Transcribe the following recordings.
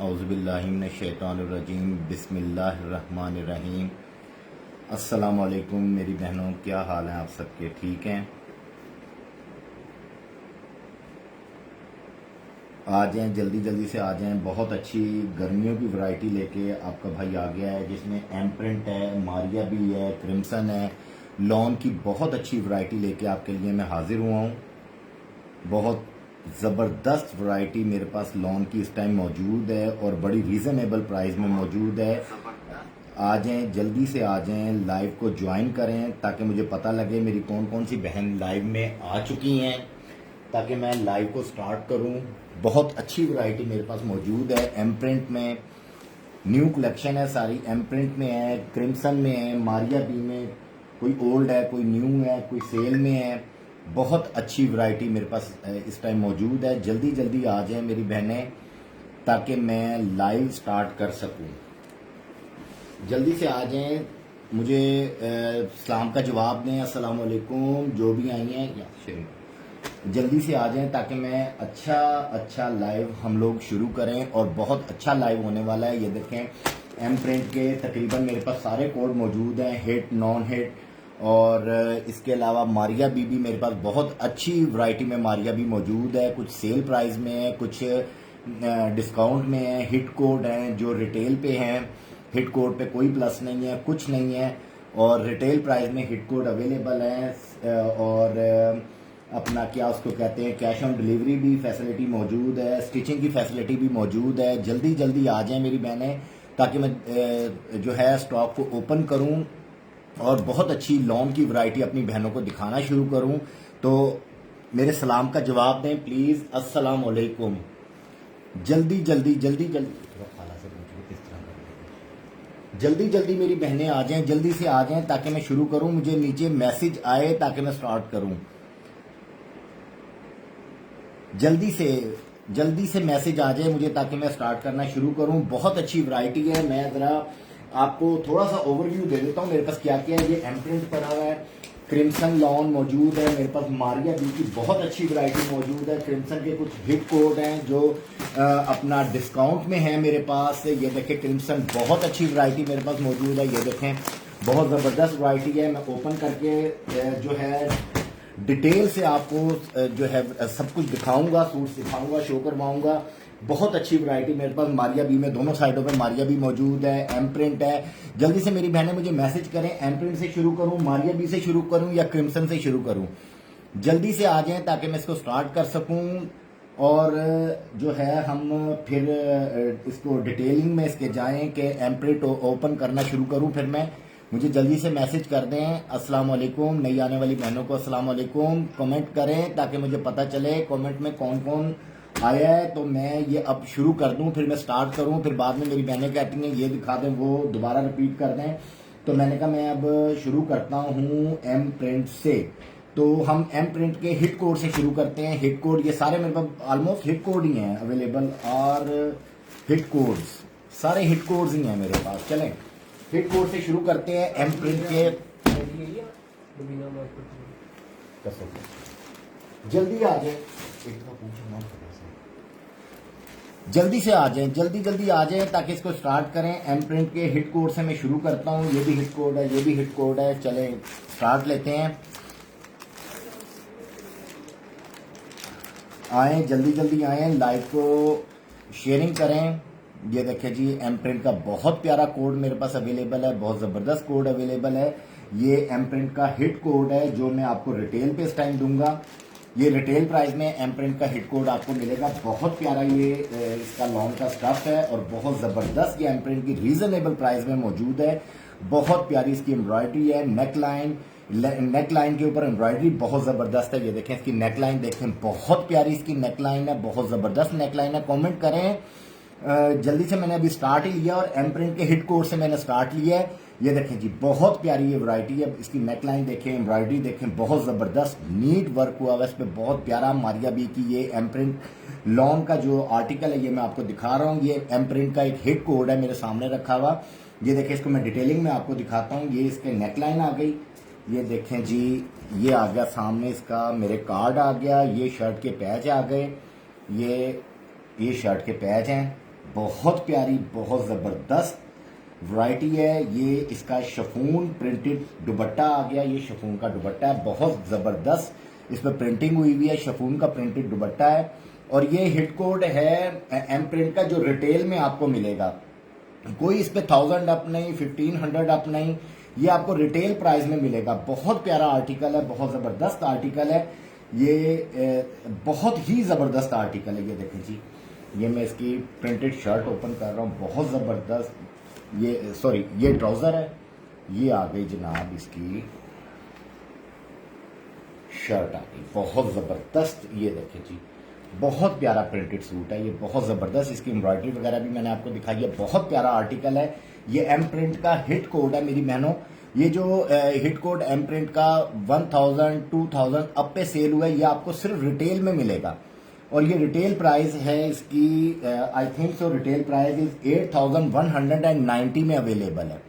औज़ुबिल्लाहिमिनश्शैतानिर्रजीम बिस्मिल्लाहिर्रहमानिर्रहीम। अस्सलाम वालेकुम मेरी बहनों, क्या हाल है आप सबके? ठीक हैं? आ जाएं, जल्दी जल्दी से आ जाएं। बहुत अच्छी गर्मियों की वैरायटी लेके आपका भाई आ गया है, जिसमें एम्प्रिंट है, मारिया भी है, क्रिम्सन है, लॉन की बहुत अच्छी वैरायटी लेके आपके लिए मैं हाजिर हुआ हूँ। बहुत ज़बरदस्त वैरायटी मेरे पास लॉन की इस टाइम मौजूद है और बड़ी रीज़नेबल प्राइस में मौजूद है। आ जाएं, जल्दी से आ जाएं, लाइव को ज्वाइन करें ताकि मुझे पता लगे मेरी कौन कौन सी बहन लाइव में आ चुकी हैं, ताकि मैं लाइव को स्टार्ट करूं। बहुत अच्छी वैरायटी मेरे पास मौजूद है। एम्प्रिंट में न्यू कलेक्शन है, सारी एम्प्रिंट में है, क्रिम्सन में है, मारिया बी में, कोई ओल्ड है, कोई न्यू है, कोई सेल में है। बहुत अच्छी वैरायटी मेरे पास इस टाइम मौजूद है। जल्दी जल्दी आ जाएं मेरी बहनें ताकि मैं लाइव स्टार्ट कर सकूं। जल्दी से आ जाएं, मुझे सलाम का जवाब दें। अस्सलाम वालेकुम जो भी आई हैं, या जल्दी से आ जाएं ताकि मैं अच्छा लाइव हम लोग शुरू करें। और बहुत अच्छा लाइव होने वाला है। ये देखें, एम प्रिंट के तकरीबन मेरे पास सारे कोड मौजूद हैं, हिट, नॉन हिट, और इसके अलावा मारिया भी मेरे पास बहुत अच्छी वैरायटी में मारिया भी मौजूद है। कुछ सेल प्राइस में है, कुछ डिस्काउंट में है। हिट कोड हैं जो रिटेल पे हैं, हिट कोड पे कोई प्लस नहीं है, कुछ नहीं है, और रिटेल प्राइस में हिट कोड अवेलेबल है। और अपना क्या उसको कहते हैं, कैश ऑन डिलीवरी भी फैसिलिटी मौजूद है, स्टिचिंग की फैसिलिटी भी मौजूद है। जल्दी जल्दी आ जाएं मेरी बहनें ताकि मैं जो है स्टॉक को ओपन करूं और बहुत अच्छी लॉन की वैरायटी अपनी बहनों को दिखाना शुरू करूं। तो मेरे सलाम का जवाब दें प्लीज़। अस्सलाम वालेकुम। जल्दी जल्दी जल्दी जल्दी जल्दी जल्दी मेरी बहनें आ जाएं, जल्दी से आ जाएं ताकि मैं शुरू करूं। मुझे नीचे मैसेज आए ताकि मैं स्टार्ट करूं। जल्दी से मैसेज आ जाए मुझे ताकि मैं स्टार्ट करना शुरू करूं। बहुत अच्छी वैरायटी है। मैं ज़रा आपको थोड़ा सा ओवरव्यू दे देता हूं मेरे पास क्या क्या है। ये एम्प्रिंट पड़ा हुआ है, क्रिम्सन लॉन मौजूद है मेरे पास, मारिया बी की बहुत अच्छी वैरायटी मौजूद है। क्रिम्सन के कुछ हिट कोड हैं जो अपना डिस्काउंट में है मेरे पास। ये देखें, क्रिम्सन बहुत अच्छी वैरायटी मेरे पास मौजूद है। ये देखें, बहुत ज़बरदस्त वैरायटी है। मैं ओपन करके जो है डिटेल से आपको जो है सब कुछ दिखाऊंगा, सूट दिखाऊंगा, शो करवाऊंगा। बहुत अच्छी वैरायटी मेरे पास मारिया बी में, दोनों साइडों पे मारिया बी मौजूद है, एम्प्रिंट है। जल्दी से मेरी बहनें मुझे मैसेज करें, एम्प्रिंट से शुरू करूं, मारिया बी से शुरू करूं या क्रिम्सन से शुरू करूं। जल्दी से आ जाएं ताकि मैं इसको स्टार्ट कर सकूं। और जो है हम फिर इसको डिटेलिंग में इसके जाएं कि एम्प्रिंट ओपन करना शुरू करूं। फिर मैं, मुझे जल्दी से मैसेज कर दें। अस्सलाम वालेकुम, नई आने वाली बहनों को अस्सलाम वालेकुम। कमेंट करें ताकि मुझे पता चले कमेंट में कौन कौन आया है, तो मैं ये अब शुरू कर दूं, फिर मैं स्टार्ट करूं। फिर बाद में मेरी बहनें कहती हैं ये दिखा दें, वो दोबारा रिपीट कर दें। तो मैंने कहा मैं अब शुरू करता हूं एम प्रिंट से। तो हम एम प्रिंट के हिट कोड से शुरू करते हैं। हिट कोड ये सारे मेरे पास ऑलमोस्ट हिट कोड ही हैं अवेलेबल, और हिट कोड्स सारे हिट कोड्स ही हैं मेरे पास। चलें हिट कोड से शुरू करते हैं एम प्रिंट के। जल्दी आ जाए, जल्दी से आ जाएं, जल्दी आ जाएं ताकि इसको स्टार्ट करें। एम प्रिंट के हिट कोड से मैं शुरू करता हूं। ये भी हिट कोड है, ये भी हिट कोड है। चलें स्टार्ट लेते हैं। आए, जल्दी आए, लाइव को शेयरिंग करें। ये देखिए जी, एम प्रिंट का बहुत प्यारा कोड मेरे पास अवेलेबल है, बहुत ज़बरदस्त कोड अवेलेबल है। ये एम प्रिंट का हिट कोड है जो मैं आपको रिटेल पे इस टाइम दूंगा। ये रिटेल प्राइस में एम प्रिंट का हिट कोड आपको मिलेगा। बहुत प्यारा ये इसका लॉन का स्टफ है और बहुत ज़बरदस्त ये एम प्रिंट की रीज़नेबल प्राइस में मौजूद है। बहुत प्यारी इसकी एम्ब्रॉयडरी है, नेक लाइन के ऊपर एम्ब्रॉयडरी बहुत ज़बरदस्त है। ये देखें, इसकी नेक लाइन देखें, बहुत प्यारी इसकी नेक लाइन है, बहुत ज़बरदस्त नेक लाइन है। कमेंट करें जल्दी से। मैंने अभी स्टार्ट ही लिया और एम प्रिंट के हिट कोड से मैंने स्टार्ट लिया है। ये देखें जी, बहुत प्यारी ये वैरायटी है। इसकी नेक लाइन देखें, एम्ब्रॉयडरी देखें, बहुत ज़बरदस्त नीट वर्क हुआ है इस पर, बहुत प्यारा। मारिया बी की ये एम प्रिंट लॉन का जो आर्टिकल है ये मैं आपको दिखा रहा हूँ। ये एम प्रिंट का एक हिट कोड है मेरे सामने रखा हुआ। ये देखें, इसको मैं डिटेलिंग में आपको दिखाता हूँ। ये इसके नेक लाइन आ गई, ये देखें जी, ये आ गया सामने, इसका मेरे कार्ड आ गया। ये शर्ट के पैच आ गए, ये शर्ट के पैच हैं। बहुत प्यारी, बहुत ज़बरदस्त वैरायटी है ये। इसका शिफॉन प्रिंटेड दुपट्टा आ गया, ये शिफॉन का दुपट्टा है, बहुत ज़बरदस्त इस पर प्रिंटिंग हुई हुई है, शिफॉन का प्रिंटेड दुपट्टा है। और ये हिट कोड है एम प्रिंट का, जो रिटेल में आपको मिलेगा। कोई इस पे 1000 अप नहीं, 1500 अप नहीं, ये आपको रिटेल प्राइस में मिलेगा। बहुत प्यारा आर्टिकल है, बहुत ज़बरदस्त आर्टिकल है ये, बहुत ही ज़बरदस्त आर्टिकल है। ये देखें जी, ये मैं इसकी प्रिंटेड शर्ट ओपन कर रहा हूँ, बहुत ज़बरदस्त। ये सॉरी, ये ट्राउज़र है, ये आ गई जनाब इसकी शर्ट आ गई, बहुत ज़बरदस्त। ये देखें जी, बहुत प्यारा प्रिंटेड सूट है ये, बहुत ज़बरदस्त। इसकी एम्ब्रॉयडरी वगैरह भी मैंने आपको दिखाई है, बहुत प्यारा आर्टिकल है ये। एम प्रिंट का हिट कोड है मेरी बहनों। ये जो हिट कोड एम प्रिंट का 1000 2000 अब पे सेल हुआ है, ये आपको सिर्फ रिटेल में मिलेगा। और ये रिटेल प्राइस है इसकी, I think so retail price is 8190 में अवेलेबल है,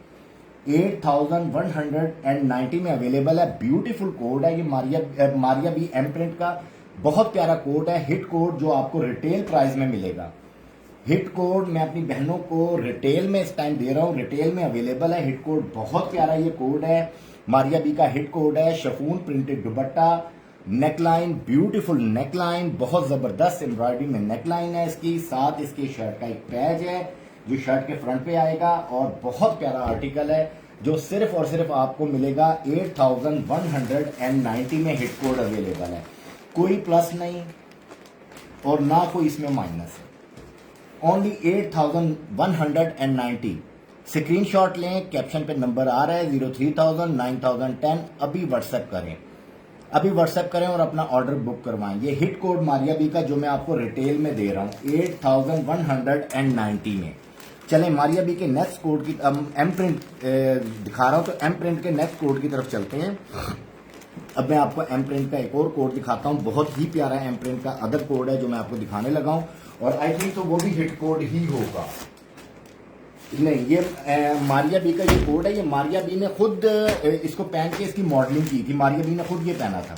8190 में अवेलेबल है। ब्यूटीफुल कोड है ये, मारिया बी एम प्रिंट का बहुत प्यारा कोड है, हिट कोड, जो आपको रिटेल प्राइस में मिलेगा। हिट कोड मैं अपनी बहनों को रिटेल में इस टाइम दे रहा हूँ, रिटेल में अवेलेबल है हिट कोड। बहुत प्यारा ये कोड है, मारिया बी का हिट कोड है। शिफॉन प्रिंटेड दुपट्टा, नेकलाइन, ब्यूटीफुल नेकलाइन, बहुत जबरदस्त एम्ब्रॉयडरी में नेकलाइन है इसकी। साथ इसके शर्ट का एक पैच है जो शर्ट के फ्रंट पे आएगा। और बहुत प्यारा आर्टिकल है जो सिर्फ और सिर्फ आपको मिलेगा 8190 में। हिट कोड अवेलेबल है, कोई प्लस नहीं और ना कोई इसमें माइनस है, ओनली 8190। स्क्रीनशॉट लें, कैप्शन पे नंबर आ रहा है 03,000 9010। अभी व्हाट्सएप करें, अभी व्हाट्सएप करें और अपना ऑर्डर बुक करवाएं। ये हिट कोड मारिया बी का जो मैं आपको रिटेल में दे रहा हूं 8190 में। चलें मारिया बी के नेक्स्ट कोड की, एम प्रिंट दिखा रहा हूं तो एम प्रिंट के नेक्स्ट कोड की तरफ चलते हैं। अब मैं आपको एम प्रिंट का एक और कोड दिखाता हूं, बहुत ही प्यारा एम प्रिंट का अदर कोड है जो मैं आपको दिखाने लगा हूं। और आई थिंक तो वो भी हिट कोड ही होगा। नहीं, ये मारिया बी का ये कोड है। ये मारिया बी ने खुद इसको पहन के इसकी मॉडलिंग की थी, मारिया बी ने खुद ये पहना था,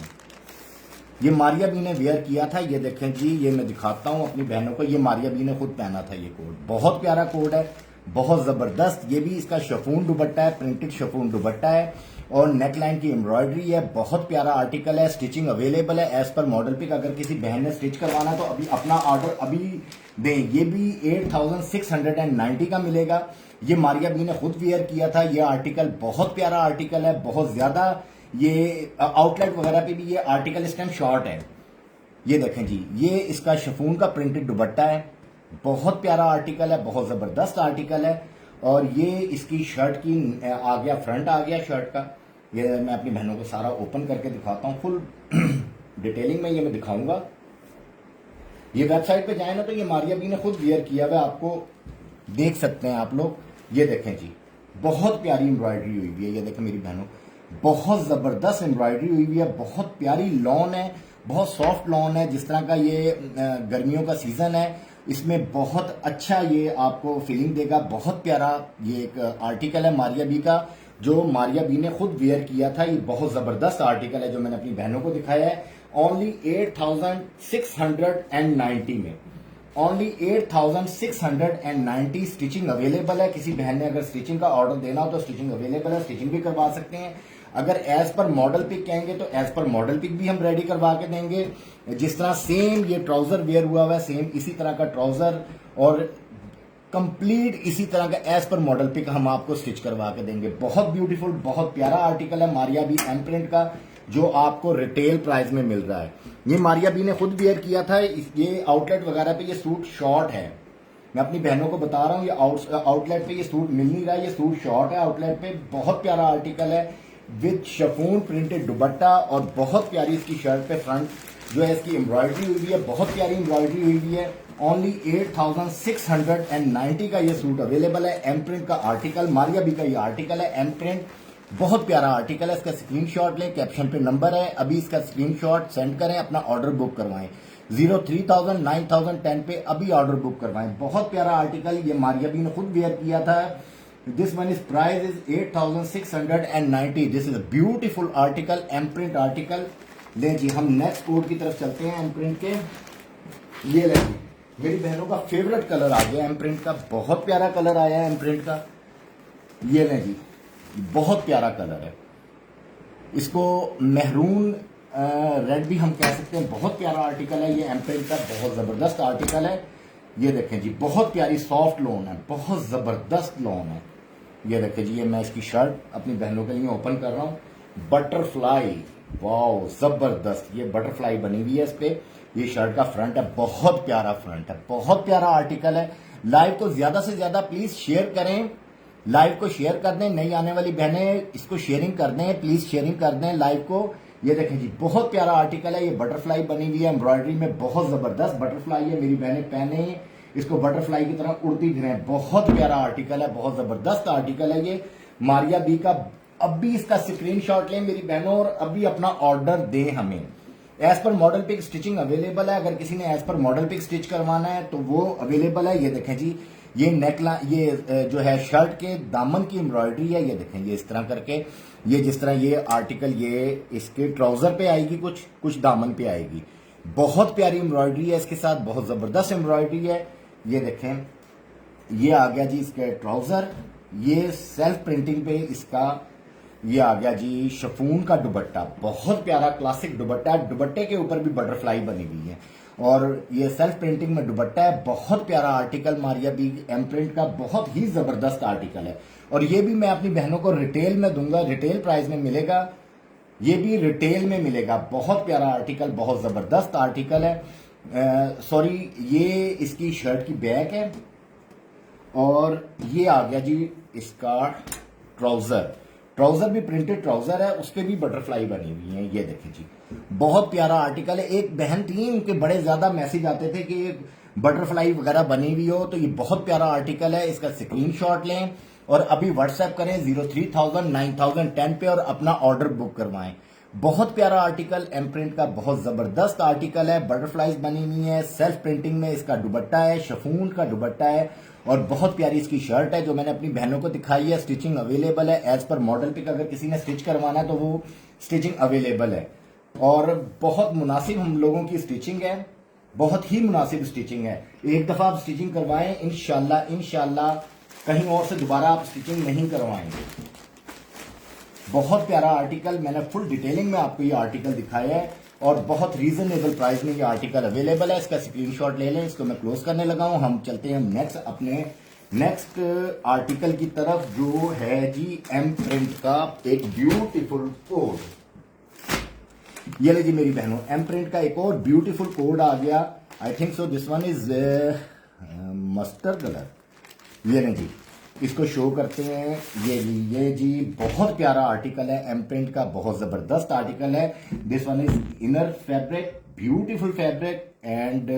ये मारिया बी ने वेयर किया था। ये देखें जी, ये मैं दिखाता हूं अपनी बहनों को, ये मारिया बी ने खुद पहना था ये कोड। बहुत प्यारा कोड है, बहुत जबरदस्त। ये भी इसका शिफॉन दुपट्टा है, प्रिंटेड शिफॉन दुपट्टा है और नेकलाइन की एम्ब्रॉयडरी है। बहुत प्यारा आर्टिकल है, स्टिचिंग अवेलेबल है एज पर मॉडल पिक। अगर किसी बहन ने स्टिच करवाना तो अभी अपना ऑर्डर अभी दें। ये भी 8690 का मिलेगा। ये मारिया बी ने खुद वेयर किया था ये आर्टिकल, बहुत प्यारा आर्टिकल है, बहुत ज्यादा। ये आउटलेट वगैरह पे भी ये आर्टिकल इस टाइम शॉर्ट है। ये देखें जी, ये इसका शिफॉन का प्रिंटेड दुपट्टा है, बहुत प्यारा आर्टिकल है, बहुत जबरदस्त आर्टिकल है। और ये इसकी शर्ट की आ गया, फ्रंट आ गया शर्ट का। ये मैं अपनी बहनों को सारा ओपन करके दिखाता हूँ, फुल डिटेलिंग में ये मैं दिखाऊंगा। ये वेबसाइट पे जाए ना तो ये मारिया बी ने खुद वेयर किया हुआ, आपको देख सकते हैं आप लोग। ये देखें जी, बहुत प्यारी एम्ब्रॉयडरी हुई हुई है। ये देखें मेरी बहनों, बहुत जबरदस्त एम्ब्रॉयडरी हुई हुई है, बहुत प्यारी लॉन है, बहुत सॉफ्ट लॉन है। जिस तरह का ये गर्मियों का सीजन है, इसमें बहुत अच्छा ये आपको फीलिंग देगा। बहुत प्यारा ये एक आर्टिकल है मारिया बी का, जो मारिया बी ने खुद वेयर किया था। ये बहुत जबरदस्त आर्टिकल है जो मैंने अपनी बहनों को दिखाया है, ओनली 8690 में, ओनली 8690। स्टिचिंग अवेलेबल है, किसी बहन ने अगर स्टिचिंग का ऑर्डर देना हो तो स्टिचिंग अवेलेबल है, स्टिचिंग भी करवा सकते हैं। अगर एज पर मॉडल पिक कहेंगे तो एज पर मॉडल पिक भी हम रेडी करवा के देंगे। जिस तरह सेम ये ट्राउजर वेयर हुआ हुआ है, सेम इसी तरह का ट्राउजर और कंप्लीट इसी तरह का एज पर मॉडल पिक हम आपको स्टिच करवा के देंगे। बहुत ब्यूटीफुल, बहुत प्यारा आर्टिकल है मारिया बी एम प्रिंट का, जो आपको रिटेल प्राइस में मिल रहा है। ये मारिया बी ने खुद वेयर किया था। ये आउटलेट वगैरह पे ये सूट शॉर्ट है, मैं अपनी बहनों को बता रहा हूँ। ये आउटलेट पे ये सूट मिल नहीं रहा है, ये सूट शॉर्ट है आउटलेट पे। बहुत प्यारा आर्टिकल है विद शिफॉन प्रिंटेड दुपट्टा और बहुत प्यारी इसकी शर्ट पे फ्रंट जो है इसकी एम्ब्रॉयडरी हुई है, बहुत प्यारी एम्ब्रॉयडरी हुई है। ओनली 8690 का ये सूट अवेलेबल है। एम प्रिंट का आर्टिकल, मारिया बी का ये आर्टिकल है एम प्रिंट, बहुत प्यारा आर्टिकल है। इसका स्क्रीनशॉट लें, कैप्शन पे नंबर है, अभी इसका स्क्रीनशॉट सेंड करें, अपना ऑर्डर बुक करवाएं। 03,000 9010 पे अभी ऑर्डर बुक करवाएं। बहुत प्यारा आर्टिकल, ये मारिया बी ने खुद वेयर किया था। This one is price is 8690। This is a beautiful article, M print article. ले जी, हम नेक्स्ट कोड की तरफ चलते हैं एम प्रिंट के। ये ले जी, मेरी बहनों का फेवरेट कलर आ गया एम्प्रिंट का, बहुत प्यारा कलर आया है एम्प्रिंट का। ये लें जी, बहुत प्यारा कलर है, इसको मेहरून रेड भी हम कह सकते हैं। बहुत प्यारा आर्टिकल है ये एम्प्रिंट का, बहुत ज़बरदस्त आर्टिकल है। ये देखें जी, बहुत प्यारी सॉफ्ट लॉन है, बहुत ज़बरदस्त लॉन है। ये देखें जी, ये मैं इसकी शर्ट अपनी बहनों के लिए ओपन कर रहा हूँ। बटरफ्लाई, वाओ ज़बरदस्त, ये बटरफ्लाई बनी हुई है इस पे। ये शर्ट का फ्रंट है, बहुत प्यारा फ्रंट है, बहुत प्यारा आर्टिकल है। लाइव को ज़्यादा से ज़्यादा प्लीज़ शेयर करें, लाइव को शेयर कर दें। नई आने वाली बहनें इसको शेयरिंग कर दें, प्लीज़ शेयरिंग कर दें लाइव को। ये देखें जी, बहुत प्यारा आर्टिकल है, ये बटरफ्लाई बनी हुई है एम्ब्रॉयडरी में, बहुत ज़बरदस्त बटरफ्लाई है। मेरी बहनें पहने इसको बटरफ्लाई की तरह उड़ती फिरें, बहुत प्यारा आर्टिकल है, बहुत ज़बरदस्त आर्टिकल है ये मारिया बी का। अब भी इसका स्क्रीनशॉट लें मेरी बहनों और अभी अपना ऑर्डर दें हमें। As per model pic stitching available है, अगर किसी ने as per model pic stitch करवाना है तो वो अवेलेबल है। ये देखें जी, ये नेकला, ये जो है शर्ट के दामन की एम्ब्रॉयडरी है। ये देखें, ये इस तरह करके, ये जिस तरह ये आर्टिकल ये इसके ट्राउजर पे आएगी, कुछ दामन पे आएगी। बहुत प्यारी एम्ब्रॉयडरी है इसके साथ, बहुत जबरदस्त एम्ब्रॉयडरी है। ये देखें, ये आ गया जी इसके ट्राउजर, ये सेल्फ प्रिंटिंग पे इसका ये आ गया जी शिफॉन का दुपट्टा, बहुत प्यारा क्लासिक दुपट्टा है। दुपट्टे के ऊपर भी बटरफ्लाई बनी हुई है और ये सेल्फ प्रिंटिंग में दुपट्टा है। बहुत प्यारा आर्टिकल मारिया बी एम्प्रिंट का, बहुत ही जबरदस्त आर्टिकल है। और ये भी मैं अपनी बहनों को रिटेल में दूंगा, रिटेल प्राइस में मिलेगा, ये भी रिटेल में मिलेगा। बहुत प्यारा आर्टिकल, बहुत जबरदस्त आर्टिकल है। सॉरी, ये इसकी शर्ट की बैक है और ये आ गया जी इसका ट्राउजर। ट्राउजर भी प्रिंटेड ट्राउजर है, उस पर भी बटरफ्लाई बनी हुई है। ये देखें जी, बहुत प्यारा आर्टिकल है। एक बहन थी, उनके बड़े ज्यादा मैसेज आते थे कि बटरफ्लाई वगैरह बनी हुई हो, तो ये बहुत प्यारा आर्टिकल है। इसका स्क्रीनशॉट लें और अभी व्हाट्सएप करें 03,000 9010 पे और अपना ऑर्डर बुक करवाएं। बहुत प्यारा आर्टिकल एम्प्रिंट का, बहुत जबरदस्त आर्टिकल है। बटरफ्लाईज बनी हुई है, सेल्फ प्रिंटिंग में इसका दुपट्टा है, शिफॉन का दुपट्टा है और बहुत प्यारी इसकी शर्ट है जो मैंने अपनी बहनों को दिखाई है। स्टिचिंग अवेलेबल है, एज पर मॉडल पिक अगर किसी ने स्टिच करवाना है तो वो स्टिचिंग अवेलेबल है। और बहुत मुनासिब हम लोगों की स्टिचिंग है, बहुत ही मुनासिब स्टिचिंग है। एक दफा आप स्टिचिंग करवाएं, इंशाल्लाह कहीं और से दोबारा आप स्टिचिंग नहीं करवाएंगे। बहुत प्यारा आर्टिकल, मैंने फुल डिटेलिंग में आपको ये आर्टिकल दिखाया है और बहुत रीजनेबल प्राइस में ये आर्टिकल अवेलेबल है। इसका स्क्रीनशॉट ले लें। इसको मैं क्लोज करने लगा हूं। हम चलते हैं अपने नेक्स्ट आर्टिकल की तरफ, जो है जी एम्प्रिंट का एक ब्यूटीफुल कोड। ये ले जी मेरी बहनों, एम्प्रिंट का एक और ब्यूटीफुल कोड आ गया। आई think so this one is mustard colour. ये नहीं जी, इसको शो करते हैं। ये जी बहुत प्यारा आर्टिकल है एम्प्रिंट का, बहुत जबरदस्त आर्टिकल है। This one is inner fabric, beautiful fabric and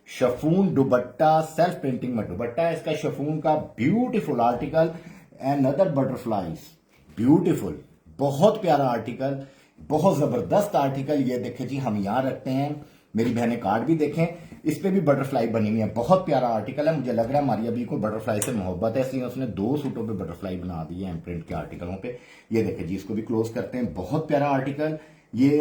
chiffon dupatta, self printing में दुपट्टा है इसका शिफॉन का। Beautiful article and other butterflies, beautiful, बहुत प्यारा आर्टिकल, बहुत जबरदस्त आर्टिकल। ये देखें जी, हम यहां रखते हैं, मेरी बहनें कार्ड भी देखें, इस पे भी बटरफ्लाई बनी हुई है। बहुत प्यारा आर्टिकल है। मुझे लग रहा है मारिया बी को बटरफ्लाई से मोहब्बत है, इसलिए उसने 2 सूटों पे बटरफ्लाई बना दी है एम्प्रिंट के आर्टिकलों पे। ये देखें जी, इसको भी क्लोज करते हैं। बहुत प्यारा आर्टिकल। ये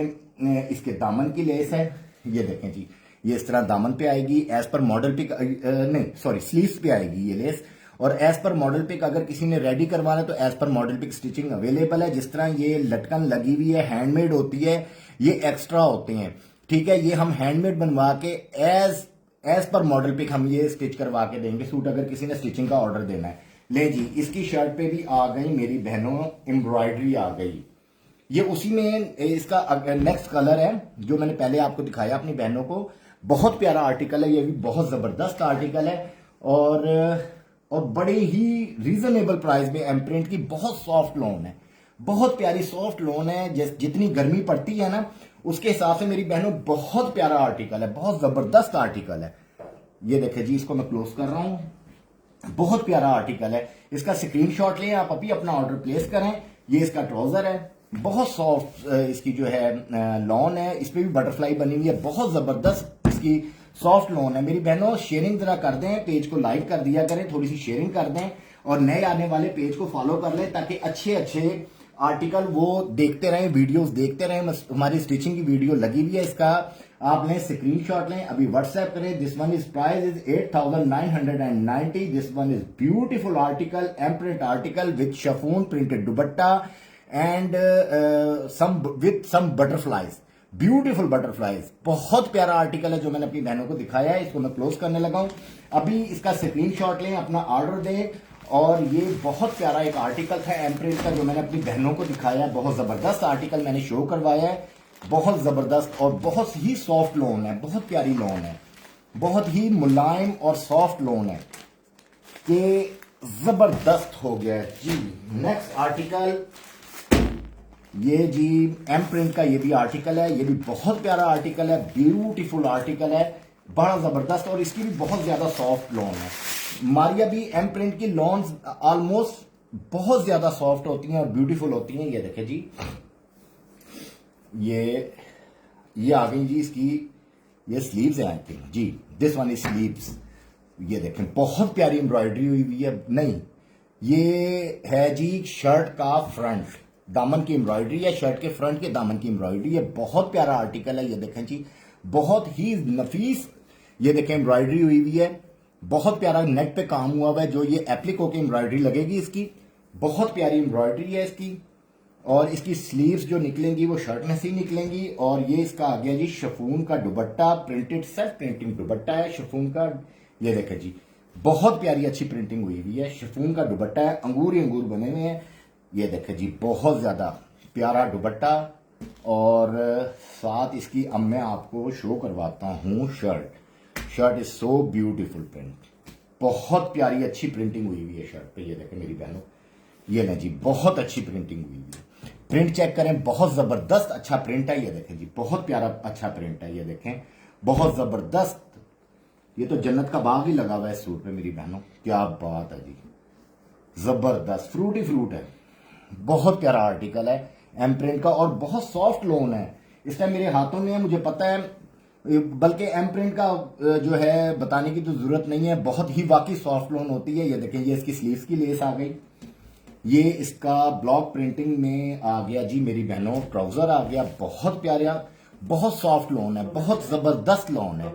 इसके दामन की लेस है। ये देखें जी, ये इस तरह दामन पे आएगी, एज पर मॉडल पिक, नहीं सॉरी, स्लीव्स पे आएगी ये लेस। और एज पर मॉडल पिक अगर किसी ने रेडी करवाना है तो as per model pic stitching available है। जिस तरह ये लटकन लगी हुई है, हैंडमेड होती है, ये एक्स्ट्रा होते हैं, ठीक है। ये हम हैंडमेड बनवा के एज पर मॉडल पिक हम ये स्टिच करवा के देंगे सूट, अगर किसी ने स्टिचिंग का ऑर्डर देना है। ले जी, इसकी शर्ट पे भी आ गई मेरी बहनों एम्ब्रॉयडरी आ गई। ये उसी में इसका नेक्स्ट कलर है जो मैंने पहले आपको दिखाया अपनी बहनों को। बहुत प्यारा आर्टिकल है, ये भी बहुत जबरदस्त आर्टिकल है और बड़े ही रीजनेबल प्राइस में एम्प्रिंट की बहुत सॉफ्ट लॉन है, बहुत प्यारी सॉफ्ट लॉन है। जितनी गर्मी पड़ती है ना उसके हिसाब से मेरी बहनों बहुत प्यारा आर्टिकल है, बहुत जबरदस्त आर्टिकल है। ये देखें जी, इसको मैं क्लोज कर रहा हूं। बहुत प्यारा आर्टिकल है, इसका स्क्रीनशॉट लें, आप अभी अपना ऑर्डर प्लेस करें। ये इसका ट्राउजर है, बहुत सॉफ्ट इसकी जो है लॉन है, इस पे भी बटरफ्लाई बनी हुई है, बहुत जबरदस्त इसकी सॉफ्ट लॉन है। मेरी बहनों शेयरिंग जरा कर दें, पेज को लाइक कर दिया करें, थोड़ी सी शेयरिंग कर दें और नए आने वाले पेज को फॉलो कर लें ताकि अच्छे अच्छे आर्टिकल वो देखते रहें, वीडियोस देखते रहें। हमारी स्टिचिंग की वीडियो लगी हुई है, इसका आप लें स्क्रीनशॉट लें, अभी व्हाट्सएप करें। This one is price is 8,990। This one is beautiful article, Emprint article with chiffon printed dupatta and some butterflies, beautiful butterflies. बहुत प्यारा आर्टिकल है जो मैंने अपनी बहनों को दिखाया है। इसको मैं क्लोज करने लगा हूं। अभी इसका स्क्रीनशॉट लें, अपना ऑर्डर दें। और ये बहुत प्यारा एक आर्टिकल था एम्प्रिंट का जो मैंने अपनी बहनों को दिखाया है। बहुत जबरदस्त आर्टिकल मैंने शो करवाया है, बहुत जबरदस्त और बहुत ही सॉफ्ट लोन है, बहुत प्यारी लोन है, बहुत ही मुलायम और सॉफ्ट लोन है कि जबरदस्त हो गया है जी। नेक्स्ट आर्टिकल ये जी एम्प्रिंट का ये भी आर्टिकल है। ये भी बहुत प्यारा आर्टिकल है, ब्यूटीफुल आर्टिकल है, बड़ा जबरदस्त और इसकी भी बहुत ज्यादा सॉफ्ट लोन है। मारिया भी एम्प्रिंट की लॉन्स ऑलमोस्ट बहुत ज्यादा सॉफ्ट होती हैं और ब्यूटीफुल होती हैं। ये देखें जी, ये आ गई जी इसकी, ये स्लीव्स हैं आई थिंक जी। This one is sleeves. ये देखें बहुत प्यारी एम्ब्रॉयडरी हुई हुई है। नहीं, ये है जी शर्ट का फ्रंट, दामन की एम्ब्रॉयडरी है, शर्ट के फ्रंट के दामन की एम्ब्रॉयडरी है। बहुत प्यारा आर्टिकल है। ये देखें जी, बहुत ही नफीस ये देखें एम्ब्रॉयडरी हुई हुई है। बहुत प्यारा नेक पे काम हुआ हुआ है। जो ये एप्लिक होकर एम्ब्रॉयडरी लगेगी इसकी, बहुत प्यारी एम्ब्रॉयडरी है इसकी। और इसकी स्लीव्स जो निकलेंगी वो शर्ट में से ही निकलेंगी। और ये इसका आ गया जी शिफॉन का दुपट्टा, प्रिंटेड सेल्फ प्रिंटिंग दुपट्टा है शिफॉन का। ये देखें जी, बहुत प्यारी अच्छी प्रिंटिंग हुई हुई है। शिफॉन का दुपट्टा है, अंगूर ही अंगूर बने हुए हैं। ये देखें जी, बहुत ज्यादा प्यारा दुपट्टा। और साथ इसकी अब मैं आपको शो करवाता हूं shirt is so beautiful print, बहुत प्यारी अच्छी प्रिंटिंग हुई हुई है शर्ट पे। ये देखें मेरी बहनों, ये ना जी बहुत अच्छी प्रिंटिंग हुई हुई है। प्रिंट चेक करें, बहुत जबरदस्त अच्छा प्रिंट है। ये देखें जी, बहुत प्यारा अच्छा प्रिंट है। ये देखें बहुत जबरदस्त, ये तो जन्नत का बाग ही लगा हुआ है इस सूट पे मेरी बहनों। क्या बात है जी, जबरदस्त फ्रूट ही फ्रूट है। बहुत प्यारा आर्टिकल है एम्प्रिंट का और बहुत सॉफ्ट लोन है। इस टाइम मेरे हाथों में है, मुझे पता है, बल्कि एम्प्रिंट का जो है बताने की तो जरूरत नहीं है, बहुत ही वाकई सॉफ्ट लोन होती है। ये देखें, ये इसकी स्लीव्स की लेस आ गई। ये इसका ब्लॉक प्रिंटिंग में आ गया जी मेरी बहनों, ट्राउजर आ गया। बहुत प्यारा, बहुत सॉफ्ट लोन है, बहुत जबरदस्त लोन है।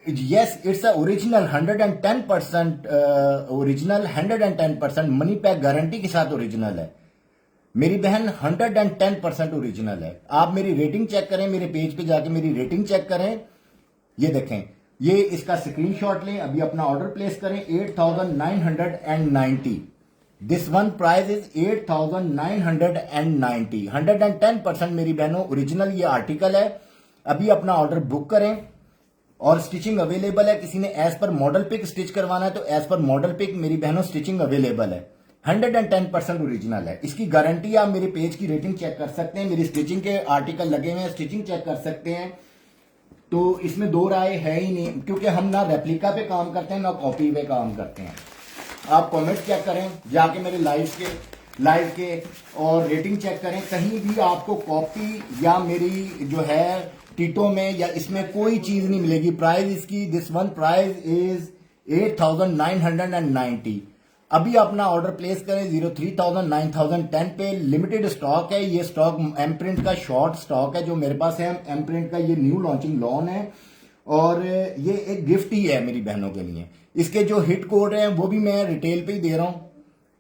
Yes, it's a original 110% original, 110% money pack guarantee के साथ ओरिजिनल है मेरी बहन, 110% ओरिजिनल है। आप मेरी रेटिंग चेक करें, मेरे पेज पे जाके मेरी रेटिंग चेक करें। ये देखें, ये इसका स्क्रीनशॉट लें, अभी अपना ऑर्डर प्लेस करें। 8,990। This one price is 8,990। 110% मेरी बहनों ओरिजिनल ये आर्टिकल है। अभी अपना ऑर्डर बुक करें और स्टिचिंग अवेलेबल है। किसी ने as per model pic stitch करवाना है तो एज पर मॉडल पिक मेरी बहनों स्टिचिंग अवेलेबल है। 110% ओरिजिनल है। इसकी गारंटी आप मेरे पेज की रेटिंग चेक कर सकते हैं, मेरी स्टिचिंग के आर्टिकल लगे हुए हैं, स्टिचिंग चेक कर सकते हैं। तो इसमें दो राय है ही नहीं, क्योंकि हम ना रेप्लिका पे काम करते हैं ना कॉपी पे काम करते हैं। आप कमेंट चेक करें जाके मेरे लाइव के और रेटिंग चेक करें, कहीं भी आपको कॉपी या मेरी जो है टीटो में या इसमें कोई चीज नहीं मिलेगी। प्राइस इसकी, दिस वन प्राइस इज 8,990। अभी अपना ऑर्डर प्लेस करें 03,000-9010 पे। लिमिटेड स्टॉक है ये स्टॉक, एम्प्रिंट का शॉर्ट स्टॉक है जो मेरे पास है। एम्प्रिंट का ये न्यू लॉन्चिंग लॉन है और ये एक गिफ्ट ही है मेरी बहनों के लिए। इसके जो हिट कोड हैं वो भी मैं रिटेल पे ही दे रहा हूं,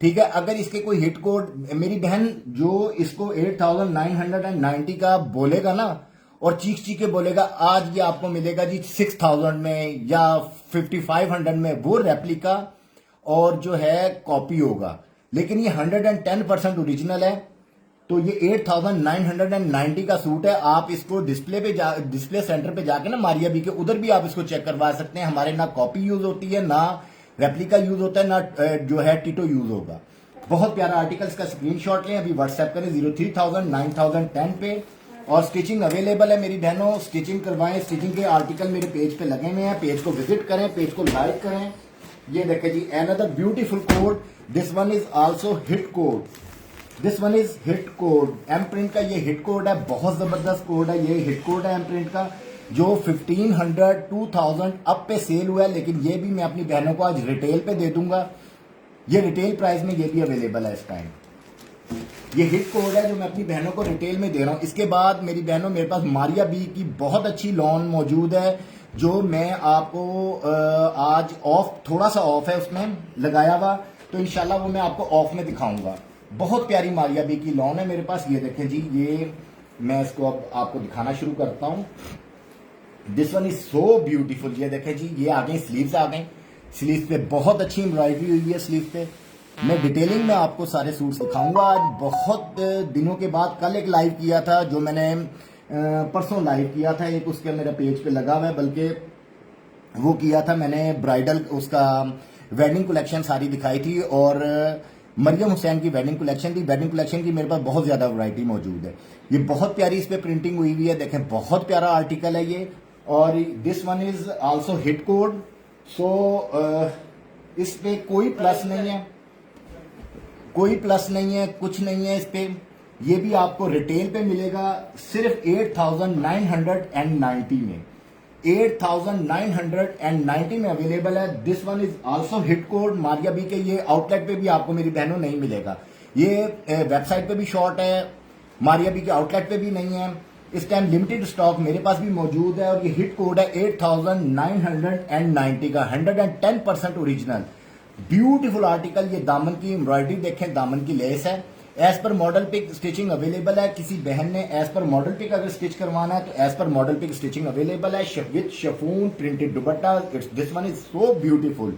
ठीक है। अगर इसके कोई हिट कोड मेरी बहन जो इसको 8,990 का बोलेगा ना और चीख चीख के बोलेगा आज ये आपको मिलेगा जी 6,000 में या 5,500 में, वो रेप्लिका और जो है कॉपी होगा। लेकिन ये 110% ओरिजिनल है। तो ये 8,990 का सूट है। आप इसको डिस्प्ले सेंटर पे जाके ना मारिया बी के उधर भी आप इसको चेक करवा सकते हैं। हमारे ना कॉपी यूज होती है, ना रेप्लिका यूज होता है, ना जो है टीटो यूज होगा। बहुत प्यारा आर्टिकल, इसका स्क्रीनशॉट लें, अभी व्हाट्सएप करें 03,000-9010 पे। और स्टिचिंग अवेलेबल है मेरी बहनों, स्टिचिंग करवाएं। स्टिचिंग के आर्टिकल मेरे पेज पे लगे हुए हैं, पेज को विजिट करें, पेज को लाइक करें। ये देखें जी, another beautiful code. This one is also hit code, this one is hit code. Emprint का ये हिट कोड है, बहुत जबरदस्त कोड है। ये हिट कोड है एम्प्रिंट का जो 1,500-2,000 अब पे सेल हुआ है, लेकिन ये भी मैं अपनी बहनों को आज रिटेल पे दे दूंगा। ये रिटेल प्राइस में ये भी अवेलेबल है इस टाइम। ये हिट कोड है जो मैं अपनी बहनों को रिटेल में दे रहा हूँ। इसके बाद मेरी बहनों, मेरे पास मारिया बी की बहुत अच्छी लॉन मौजूद है जो मैं आपको आज ऑफ, थोड़ा सा ऑफ है उसमें लगाया हुआ, तो इंशाल्लाह वो मैं आपको ऑफ में दिखाऊंगा। बहुत प्यारी मारिया बी की लॉन है मेरे पास। ये देखें जी, ये मैं इसको अब आपको दिखाना शुरू करता हूँ। This one is so beautiful. ये देखें जी, ये आ गई स्लीव्स, आ गई स्लीव्स पे बहुत अच्छी एम्ब्रॉयडरी हुई है स्लीव पे। मैं डिटेलिंग में आपको सारे सूट्स दिखाऊंगा। आज बहुत दिनों के बाद कल एक लाइव किया था जो मैंने परसों लाइव किया था, एक उसके मेरा पेज पे लगा हुआ है, बल्कि वो किया था मैंने ब्राइडल, उसका वेडिंग कलेक्शन सारी दिखाई थी और मरियम हुसैन की वेडिंग कलेक्शन थी। वेडिंग कलेक्शन की मेरे पास बहुत ज्यादा वैरायटी मौजूद है। ये बहुत प्यारी इस पे प्रिंटिंग हुई हुई है, देखें बहुत प्यारा आर्टिकल है ये। और this one is also hit code. So इस पे कोई प्लस नहीं है, कोई प्लस नहीं है, कुछ नहीं है इस पे। ये भी आपको रिटेल पे मिलेगा सिर्फ 8,990 में। 8,990 में अवेलेबल है। This one is also hit code Maria B के। ये आउटलेट पे भी आपको मेरी बहनों नहीं मिलेगा, ये वेबसाइट पे भी शॉर्ट है, मारिया बी के आउटलेट पे भी नहीं है। इस टाइम लिमिटेड स्टॉक मेरे पास भी मौजूद है और ये हिट कोड है 8,990 का, 110% ओरिजिनल ब्यूटीफुल आर्टिकल। ये दामन की एम्ब्रॉयडरी देखें, दामन की लेस है। As per model pic stitching available है। किसी बहन ने एज पर मॉडल पिक अगर स्टिच करवाना है तो as per model pic stitching available है with chiffon printed dupatta. This one is so beautiful.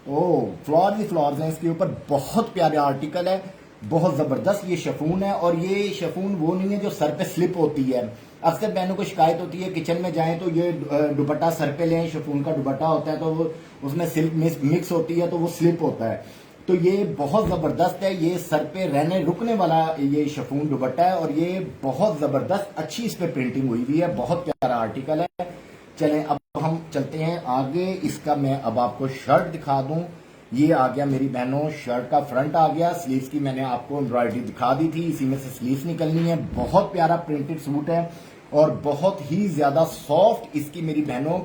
Oh flower ही फ्लावर्स हैं इसके ऊपर, बहुत प्यारा आर्टिकल है, बहुत जबरदस्त ये शिफॉन है। और ये शिफॉन वो नहीं है जो सर पे स्लिप होती है। अक्सर बहनों को शिकायत होती है किचन में जाएं तो ये दुपट्टा सर पे लें, शिफॉन का दुपट्टा होता है तो वो उसमें सिल्क मिक्स होती है तो वो स्लिप होता है। तो ये बहुत जबरदस्त है, ये सर पे रहने रुकने वाला ये शिफॉन दुपट्टा है और ये बहुत जबरदस्त अच्छी इस पे प्रिंटिंग हुई हुई है, बहुत प्यारा आर्टिकल है। चलें अब हम चलते हैं आगे। इसका मैं अब आपको शर्ट दिखा दूं। ये आ गया मेरी बहनों, शर्ट का फ्रंट आ गया। स्लीव्स की मैंने आपको एम्ब्रॉयडरी दिखा दी थी, इसी में से स्लीव्स निकलनी है। बहुत प्यारा प्रिंटेड सूट है और बहुत ही ज्यादा सॉफ्ट इसकी मेरी बहनों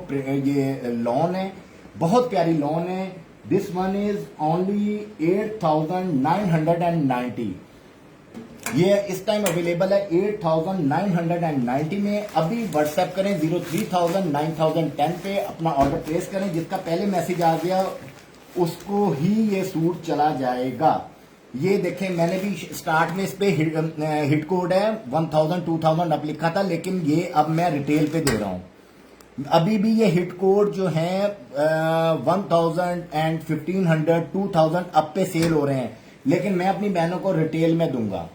ये लॉन है, बहुत प्यारी लॉन है। This one is only 8,990। ये इस टाइम अवेलेबल है 8,990 में। अभी व्हाट्सएप करें 03,000-9010 पे अपना ऑर्डर प्लेस करें। जिसका पहले मैसेज आ गया उसको ही ये सूट चला जाएगा। ये देखें, मैंने भी स्टार्ट में इस पे हिट कोड है 1,000 2,000 अब लिखा था, लेकिन ये अब मैं रिटेल पे दे रहा हूं। अभी भी ये हिट कोड जो है 1,000 एंड 1,500 2,000 अब पे सेल हो रहे हैं, लेकिन मैं अपनी बहनों को रिटेल में दूंगा।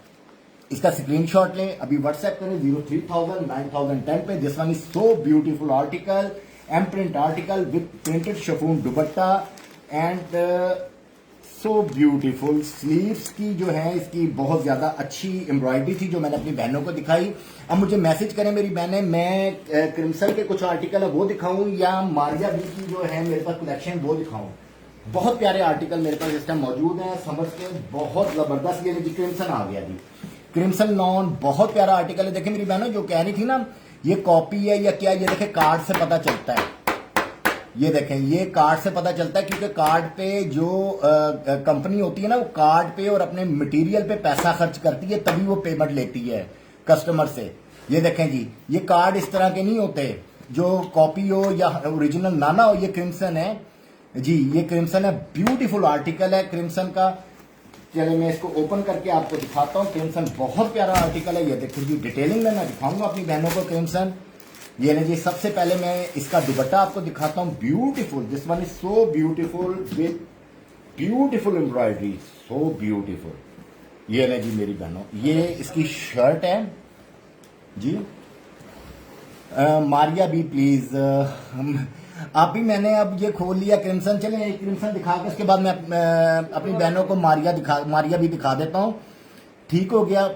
इसका स्क्रीनशॉट लें, अभी व्हाट्सएप करें 03,000-9010 पे। This one is so beautiful article, Emprint article with printed chiffon dupatta and so beautiful. Sleeves की जो है इसकी बहुत ज्यादा अच्छी एम्ब्रॉयडरी थी जो मैंने अपनी बहनों को दिखाई। अब मुझे मैसेज करें मेरी बहनें, मैं क्रिम्सन के कुछ आर्टिकल है वो दिखाऊं या मारिया बी की जो है मेरे पास कलेक्शन वो दिखाऊं। बहुत प्यारे आर्टिकल मेरे पास इस टाइम मौजूद है, समझ के बहुत जबरदस्त। ये जी क्रिम्सन आ गया जी, क्रिम्सन लॉन, बहुत प्यारा आर्टिकल है। देखिए मेरी बहनों, जो कह रही थी ना ये कॉपी है या क्या, ये देखे कार्ड से पता चलता है। ये देखें, ये कार्ड से पता चलता है क्योंकि कार्ड पे जो कंपनी होती है ना, वो कार्ड पे और अपने मटेरियल पे पैसा खर्च करती है, तभी वो पेमेंट लेती है कस्टमर से। ये देखें जी, ये कार्ड इस तरह के नहीं होते जो कॉपी हो या ओरिजिनल नाना हो। ये क्रिम्सन है जी, ये क्रिम्सन है, ब्यूटीफुल आर्टिकल है क्रिम्सन का। चलिए मैं इसको ओपन करके आपको दिखाता हूँ। क्रिम्सन बहुत प्यारा आर्टिकल है। ये देखिए जी, डिटेलिंग में मैं दिखाऊंगा अपनी बहनों को क्रिम्सन। ये लीजिए, सबसे पहले मैं इसका दुपट्टा आपको दिखाता हूं। Beautiful, this one is so beautiful with beautiful embroidery, so beautiful. ये ले जी मेरी बहनों, ये इसकी शर्ट है जी। मारिया बी प्लीज, आप ही, मैंने अब ये खोल लिया क्रिम्सन। चले एक क्रिम्सन दिखा के उसके बाद मैं अपनी बहनों को मारिया भी दिखा देता हूं। ठीक हो गया।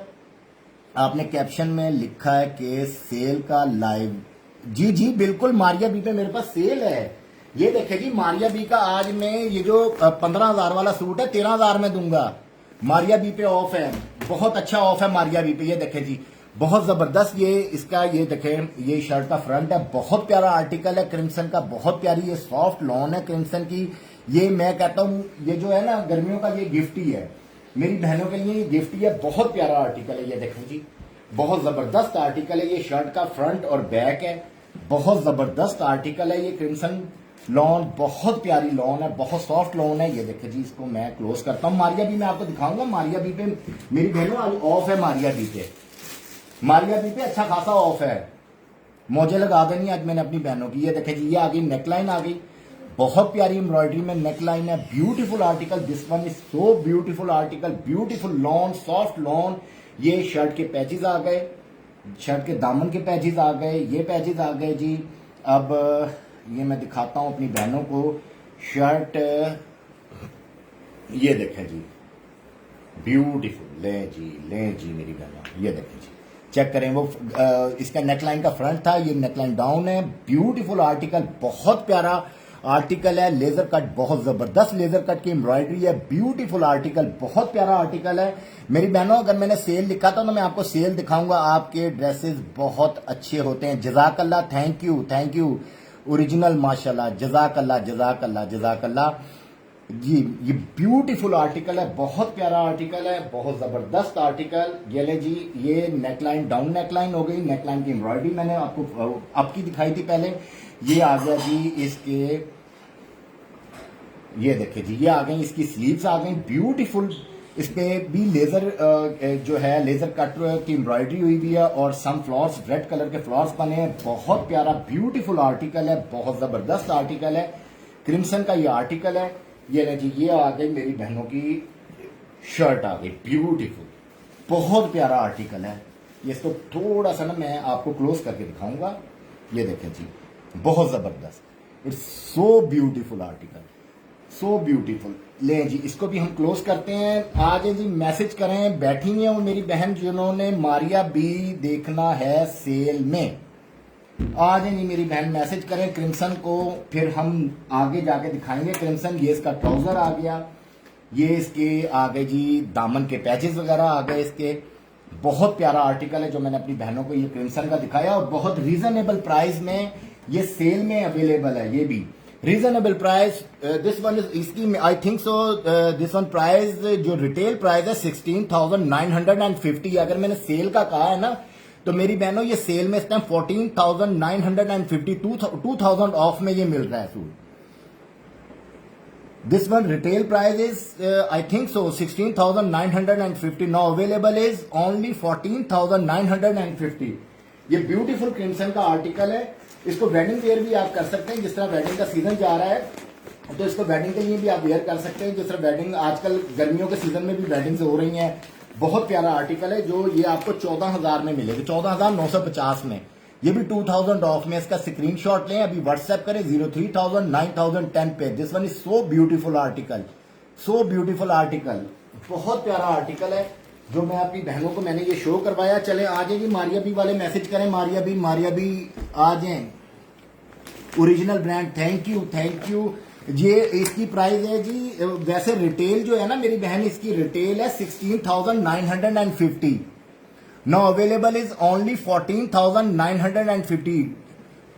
आपने कैप्शन में लिखा है कि सेल का लाइव, जी जी बिल्कुल, मारिया बी पे मेरे पास सेल है। ये देखे जी, मारिया बी का आज मैं ये जो 15,000 वाला सूट है 13,000 में दूंगा। मारिया बी पे ऑफ है, बहुत अच्छा ऑफ है मारिया बी पे। ये देखे जी, बहुत जबरदस्त ये इसका, ये देखे, ये शर्ट का फ्रंट है, बहुत प्यारा आर्टिकल है क्रिम्सन का, बहुत प्यारी ये सॉफ्ट लॉन है क्रिम्सन की। ये मैं कहता हूं ये जो है ना गर्मियों का ये गिफ्ट ही है। मेरी बहनों के लिए गिफ्ट है, बहुत प्यारा आर्टिकल है, ये देखें जी, बहुत जबरदस्त आर्टिकल है। ये शर्ट का फ्रंट और बैक है, बहुत जबरदस्त आर्टिकल है। ये क्रिम्सन लॉन, बहुत प्यारी लॉन है, बहुत सॉफ्ट लॉन है। ये देखें जी, इसको मैं क्लोज करता हूँ। मारिया भी मैं आपको दिखाऊंगा। मारिया भी पे मेरी बहनों आज ऑफ है। मारिया भी पे, मारिया भी पे अच्छा खासा ऑफ है। मौजे लगा देनी आज मैंने अपनी बहनों की। ये देखें जी, ये आ गई नेकलाइन, आ गई बहुत प्यारी एम्ब्रॉयडरी में नेकलाइन है। Beautiful article, this one is so beautiful article, beautiful lawn, soft lawn. ये शर्ट के पैचेस आ गए, शर्ट के दामन के पैचेस आ गए, ये पैचेस आ गए जी। अब ये मैं दिखाता हूं अपनी बहनों को शर्ट, ये देखें जी, ब्यूटीफुल। ले जी मेरी बहनों, ये देखें जी, चेक करें। वो इसका नेकलाइन का फ्रंट था, ये नेकलाइन डाउन है। ब्यूटीफुल आर्टिकल, बहुत प्यारा आर्टिकल है। लेजर कट, बहुत जबरदस्त लेजर कट की एम्ब्रॉयडरी है। ब्यूटीफुल आर्टिकल, बहुत प्यारा आर्टिकल है मेरी बहनों। अगर मैंने सेल लिखा था तो मैं आपको सेल दिखाऊंगा। आपके ड्रेसेस बहुत अच्छे होते हैं। जजाकल्ला, थैंक यू ओरिजिनल, माशाल्लाह, जजाकल्ला जजाकल्ला जजाकल्ला जी। ये ब्यूटीफुल आर्टिकल है, बहुत प्यारा आर्टिकल है, बहुत जबरदस्त आर्टिकल। ये ले जी, ये नेकलाइन डाउन नेकलाइन हो गई। नेकलाइन की एम्ब्रॉयडरी मैंने आपको आपकी दिखाई थी पहले। ये आ गया जी इसके, ये देखिए जी, ये आ गई इसकी स्लीव्स आ गई ब्यूटीफुल। इसपे भी लेजर जो है लेजर कट की एम्ब्रॉयडरी हुई हुई है और सम फ्लावर्स, रेड कलर के फ्लावर्स बने हैं। बहुत प्यारा ब्यूटीफुल आर्टिकल है, बहुत जबरदस्त आर्टिकल है। क्रिम्सन का ये आर्टिकल है। ये ले जी, ये आ गई मेरी बहनों की शर्ट, आ गई ब्यूटीफुल, बहुत प्यारा आर्टिकल है। ये इसको थोड़ा सा ना मैं आपको क्लोज करके दिखाऊंगा। ये देखें जी, बहुत जबरदस्त, it's so beautiful article, so beautiful. ले जी, इसको भी हम क्लोज करते हैं। आज जी मैसेज करें, बैठी हुई है वो मेरी बहन जिन्होंने मारिया बी देखना है सेल में। आज जी मेरी बहन मैसेज करें क्रिम्सन को, फिर हम आगे जाके दिखाएंगे क्रिम्सन। ये इसका ट्राउजर आ गया, ये इसके आ गए जी दामन के पैचेस वगैरह आ गए इसके। बहुत प्यारा आर्टिकल है जो मैंने अपनी बहनों को ये क्रिम्सन का दिखाया और बहुत रीजनेबल प्राइस में ये सेल में अवेलेबल है। ये भी reasonable price. This one is इसकी I think so this one price जो रिटेल प्राइस है 16,950। अगर मैंने सेल का कहा है ना तो मेरी बहनों ये सेल में इस टाइम 14,950, 2,000 ऑफ में ये मिल रहा है suit. This one retail price is I think so 16,950. Now available is only 14,950. ये ब्यूटीफुल क्रिम्सन का आर्टिकल है। इसको वेडिंग वेयर भी आप कर सकते हैं, जिस तरह वेडिंग का सीजन जा रहा है तो इसको वेडिंग के लिए भी आप वेयर कर सकते हैं। जिस तरह वेडिंग आजकल गर्मियों के सीजन में भी वेडिंग्स हो रही हैं। बहुत प्यारा आर्टिकल है जो ये आपको 14,000 में मिलेगा, 14,950 में। ये भी 2,000 ऑफ में। इसका स्क्रीनशॉट लें, अभी व्हाट्सएप करें 03,000-9,010 पे। This one is so beautiful article, so beautiful article, बहुत प्यारा आर्टिकल है जो मैं अपनी बहनों को मैंने ये शो करवाया। चले आ जाए जी, मारिया बी वाले मैसेज करें, मारिया बी आ जाए, ओरिजिनल ब्रांड। Thank you. ये इसकी प्राइस है जी, वैसे रिटेल जो है ना मेरी बहन, इसकी रिटेल है 16,950। Now available is only 14,950,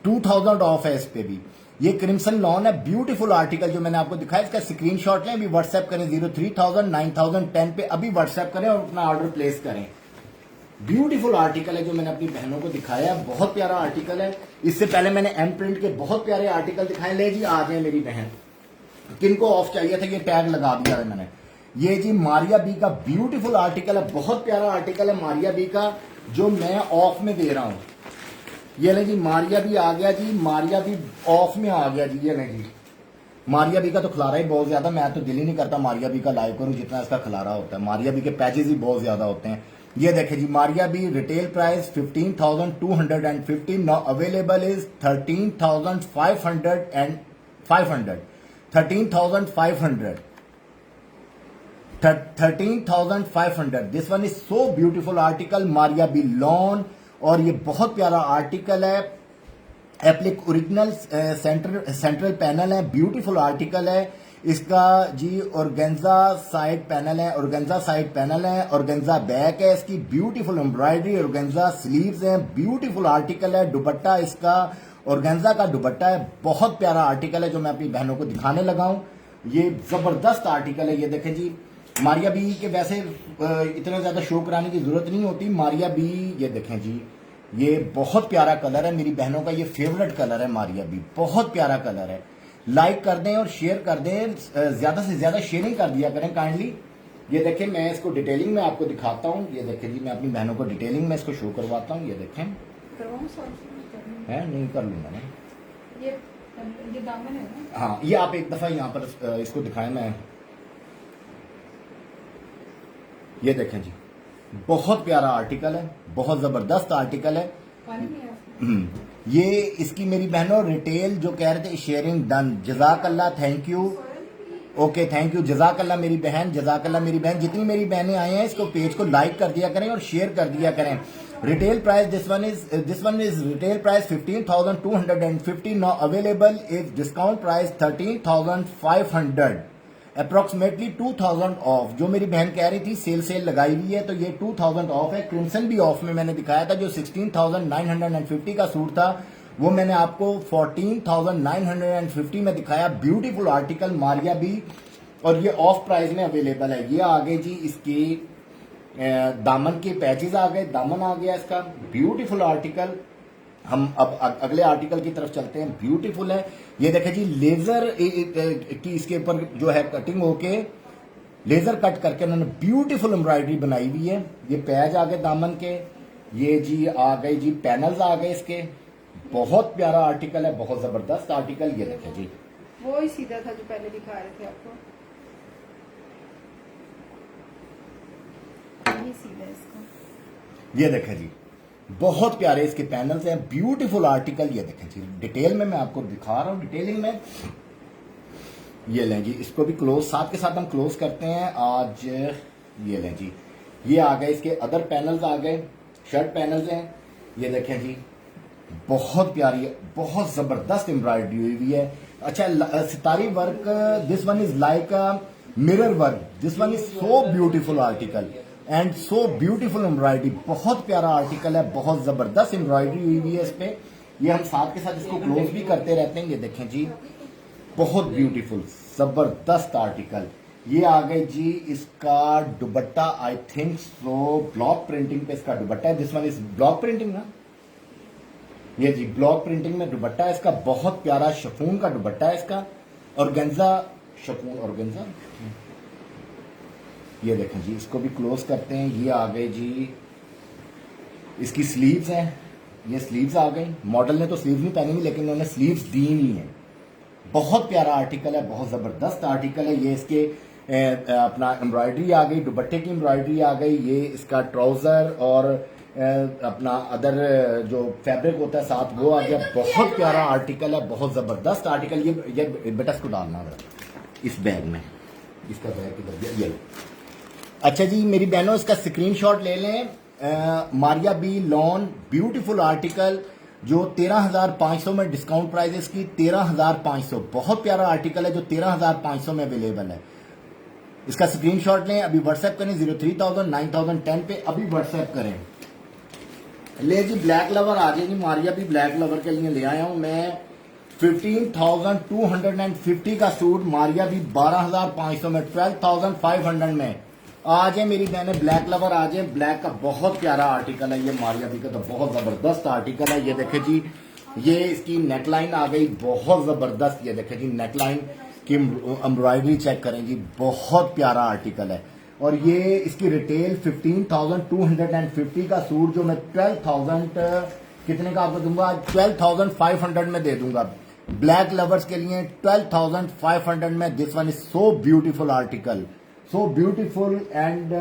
2,000 of है इस पे भी। ये क्रिम्सन लॉन है, ब्यूटीफुल आर्टिकल जो मैंने आपको दिखाया। इसका स्क्रीनशॉट लें, अभी व्हाट्सएप करें 03,000-9,010 पे, अभी व्हाट्सएप करें और अपना ऑर्डर प्लेस करें। ब्यूटीफुल आर्टिकल है जो मैंने अपनी बहनों को दिखाया, बहुत प्यारा आर्टिकल है। इससे पहले मैंने एम प्रिंट के बहुत प्यारे आर्टिकल दिखाए। ले जी आ जाए मेरी बहन, किनको ऑफ चाहिए था ये टैग लगा दिया है मैंने। ये जी मारिया बी का ब्यूटीफुल आर्टिकल है, बहुत प्यारा आर्टिकल है मारिया बी का जो मैं ऑफ में दे रहा हूं। ये ले जी मारिया बी आ गया जी, मारिया बी ऑफ में आ गया जी। ये ले जी, मारिया बी का तो खलारा ही बहुत ज्यादा, मैं तो दिल ही नहीं करता मारिया बी का लाइव करूं जितना इसका खलारा होता है। मारिया बी के पैचेस ही बहुत ज्यादा होते हैं। ये देखे जी, Maria B retail price 15,250। Now available is 13,500 and 500, 13,500, 13,500। This one is so beautiful article, Maria B lawn. और ये बहुत प्यारा आर्टिकल है, एप्लिक ओरिजिनल सेंट्रल पैनल है, ब्यूटीफुल आर्टिकल है। इसका जी ऑर्गेन्जा साइड पैनल है, ऑर्गेन्जा साइड पैनल है, ऑर्गेन्जा बैक है, इसकी ब्यूटीफुल एम्ब्रॉयडरी, ऑर्गेन्जा स्लीव्स हैं, ब्यूटीफुल आर्टिकल है। दुपट्टा इसका ऑर्गेन्जा का दुपट्टा है, बहुत प्यारा आर्टिकल है जो मैं अपनी बहनों को दिखाने लगा हूं। ये जबरदस्त आर्टिकल है, ये देखें जी, मारिया बी के वैसे इतना ज़्यादा शो कराने की ज़रूरत नहीं होती। मारिया बी ये देखें जी, ये बहुत प्यारा कलर है, मेरी बहनों का ये फेवरेट कलर है। मारिया बी बहुत प्यारा कलर है। लाइक कर दें और शेयर कर दें, ज़्यादा से ज़्यादा शेयरिंग कर दिया करें काइंडली। ये देखें, मैं इसको डिटेलिंग में आपको दिखाता हूँ। ये देखें जी, मैं अपनी बहनों को डिटेलिंग में इसको शो करवाता हूँ। ये देखें है, नहीं कर लूँगा मैं। ये दामन है ना? हाँ, ये आप एक दफ़ा यहाँ पर इसको दिखाएं। मैं ये देखें जी, बहुत प्यारा आर्टिकल है, बहुत ज़बरदस्त आर्टिकल है। पानी में है। ये इसकी मेरी बहनों रिटेल जो कह रहे थे शेयरिंग डन, जज़ाकल्लाह, thank you, okay thank you, जज़ाकल्लाह मेरी बहन, जज़ाकल्लाह मेरी बहन। जितनी मेरी बहनें आई हैं इसको पेज को लाइक कर दिया करें और शेयर कर दिया करें। Retail price this one is retail price 15,250, now available is discount price 13,500, approximately 2,000 of. जो मेरी बहन कह रही थी सेल लगाई हुई है, तो ये 2,000 ऑफ है। क्रिम्सन भी ऑफ में मैंने दिखाया था। जो 16,950 का सूट था वो मैंने आपको 14,950 में दिखाया। ब्यूटीफुल आर्टिकल मारिया बी, और ये ऑफ प्राइस में अवेलेबल है। ये आ गए जी इसकी दामन के पैचेस आ गए, दामन आ गया इसका। Beautiful article. हम अब अगले आर्टिकल की तरफ चलते हैं। ब्यूटीफुल है। ये देखें जी, लेजर की इसके ऊपर जो है कटिंग होके लेजर कट करके उन्होंने ब्यूटीफुल एम्ब्रॉयडरी बनाई हुई है। ये पैच आ गए दामन के। ये जी आ गए जी पैनल्स आ गए इसके। बहुत प्यारा आर्टिकल है, बहुत जबरदस्त आर्टिकल। ये देखें जी, वो ही सीधा था जो पहले दिखा रहे थे आपको, ये सीधा इसका। ये देखें जी, बहुत प्यारे इसके पैनल्स हैं, ब्यूटीफुल आर्टिकल। ये देखें जी, डिटेल में मैं आपको दिखा रहा हूँ, डिटेलिंग में। ये लें जी, इसको भी क्लोज साथ के साथ हम क्लोज करते हैं आज। ये लें जी, ये आ गए इसके अदर पैनल्स आ गए, शर्ट पैनल्स हैं। ये देखें जी, बहुत प्यारी, बहुत जबरदस्त एम्ब्रॉयडरी हुई हुई है। अच्छा, सितारी work, this one is like a mirror work, this one is so beautiful article and so beautiful embroidery. बहुत प्यारा आर्टिकल है, बहुत जबरदस्त एम्ब्रॉयडरी हुई हुई है इस पे। ये हम साथ के साथ इसको क्लोज भी करते रहते हैं। ये देखें जी, बहुत ब्यूटीफुल जबरदस्त आर्टिकल। ये आ गए जी इसका दुपट्टा, आई थिंक सो ब्लॉक प्रिंटिंग पे इसका दुपट्टा है। This one is block printing ना, ये जी ब्लॉक प्रिंटिंग में दुपट्टा है इसका। बहुत प्यारा शफून का दुपट्टा है इसका, ऑर्गेन्जा शफून ऑर्गेन्जा। ये देखें जी, इसको भी क्लोज करते हैं। ये आ गए जी इसकी स्लीव्स हैं। ये स्लीव्स आ गई। मॉडल ने तो स्लीव्स नहीं पहनी हुई, लेकिन उन्होंने स्लीव्स दी हुई हैं। बहुत प्यारा आर्टिकल है, बहुत जबरदस्त आर्टिकल है। ये इसके अपना एम्ब्रॉयडरी आ गई, दुपट्टे की एम्ब्रॉयडरी आ गई। ये इसका ट्राउजर और अपना अदर जो फैब्रिक होता है साथ वो आ गया। बहुत प्यारा आर्टिकल है, बहुत जबरदस्त आर्टिकल। ये बेटा इसको डालना है इस बैग में, इसका बैग किधर गया, ये लो। अच्छा जी मेरी बहनों, इसका स्क्रीनशॉट ले लें। Maria B lawn, beautiful article, जो 13,500 में डिस्काउंट प्राइस इसकी 13,500। बहुत प्यारा आर्टिकल है जो 13,500 में अवेलेबल है। इसका स्क्रीनशॉट लें, अभी व्हाट्सएप करें 03,000 9010 पे, अभी व्हाट्सएप करें। ले जी, ब्लैक लवर आ जाएगी। मारिया भी ब्लैक लवर के लिए ले आया हूं मैं। 15,250 का सूट मारिया भी 12,500 में, 12,500 में। आ जाए मेरी बहने, ब्लैक लवर आ जाए। ब्लैक का बहुत प्यारा आर्टिकल है ये, मारिया भी का तो बहुत जबरदस्त आर्टिकल है। ये देखे जी, ये इसकी नेकलाइन आ गई, बहुत जबरदस्त। ये देखे जी, नेकलाइन की एम्ब्रॉयडरी चेक करें जी, बहुत प्यारा आर्टिकल है। और ये इसकी रिटेल 15,250 का सूट जो मैं 12,000 कितने का आपको दूंगा, 12,500 में दे दूंगा। ब्लैक लवर्स के लिए 12,500 में। This one is so beautiful article, so beautiful and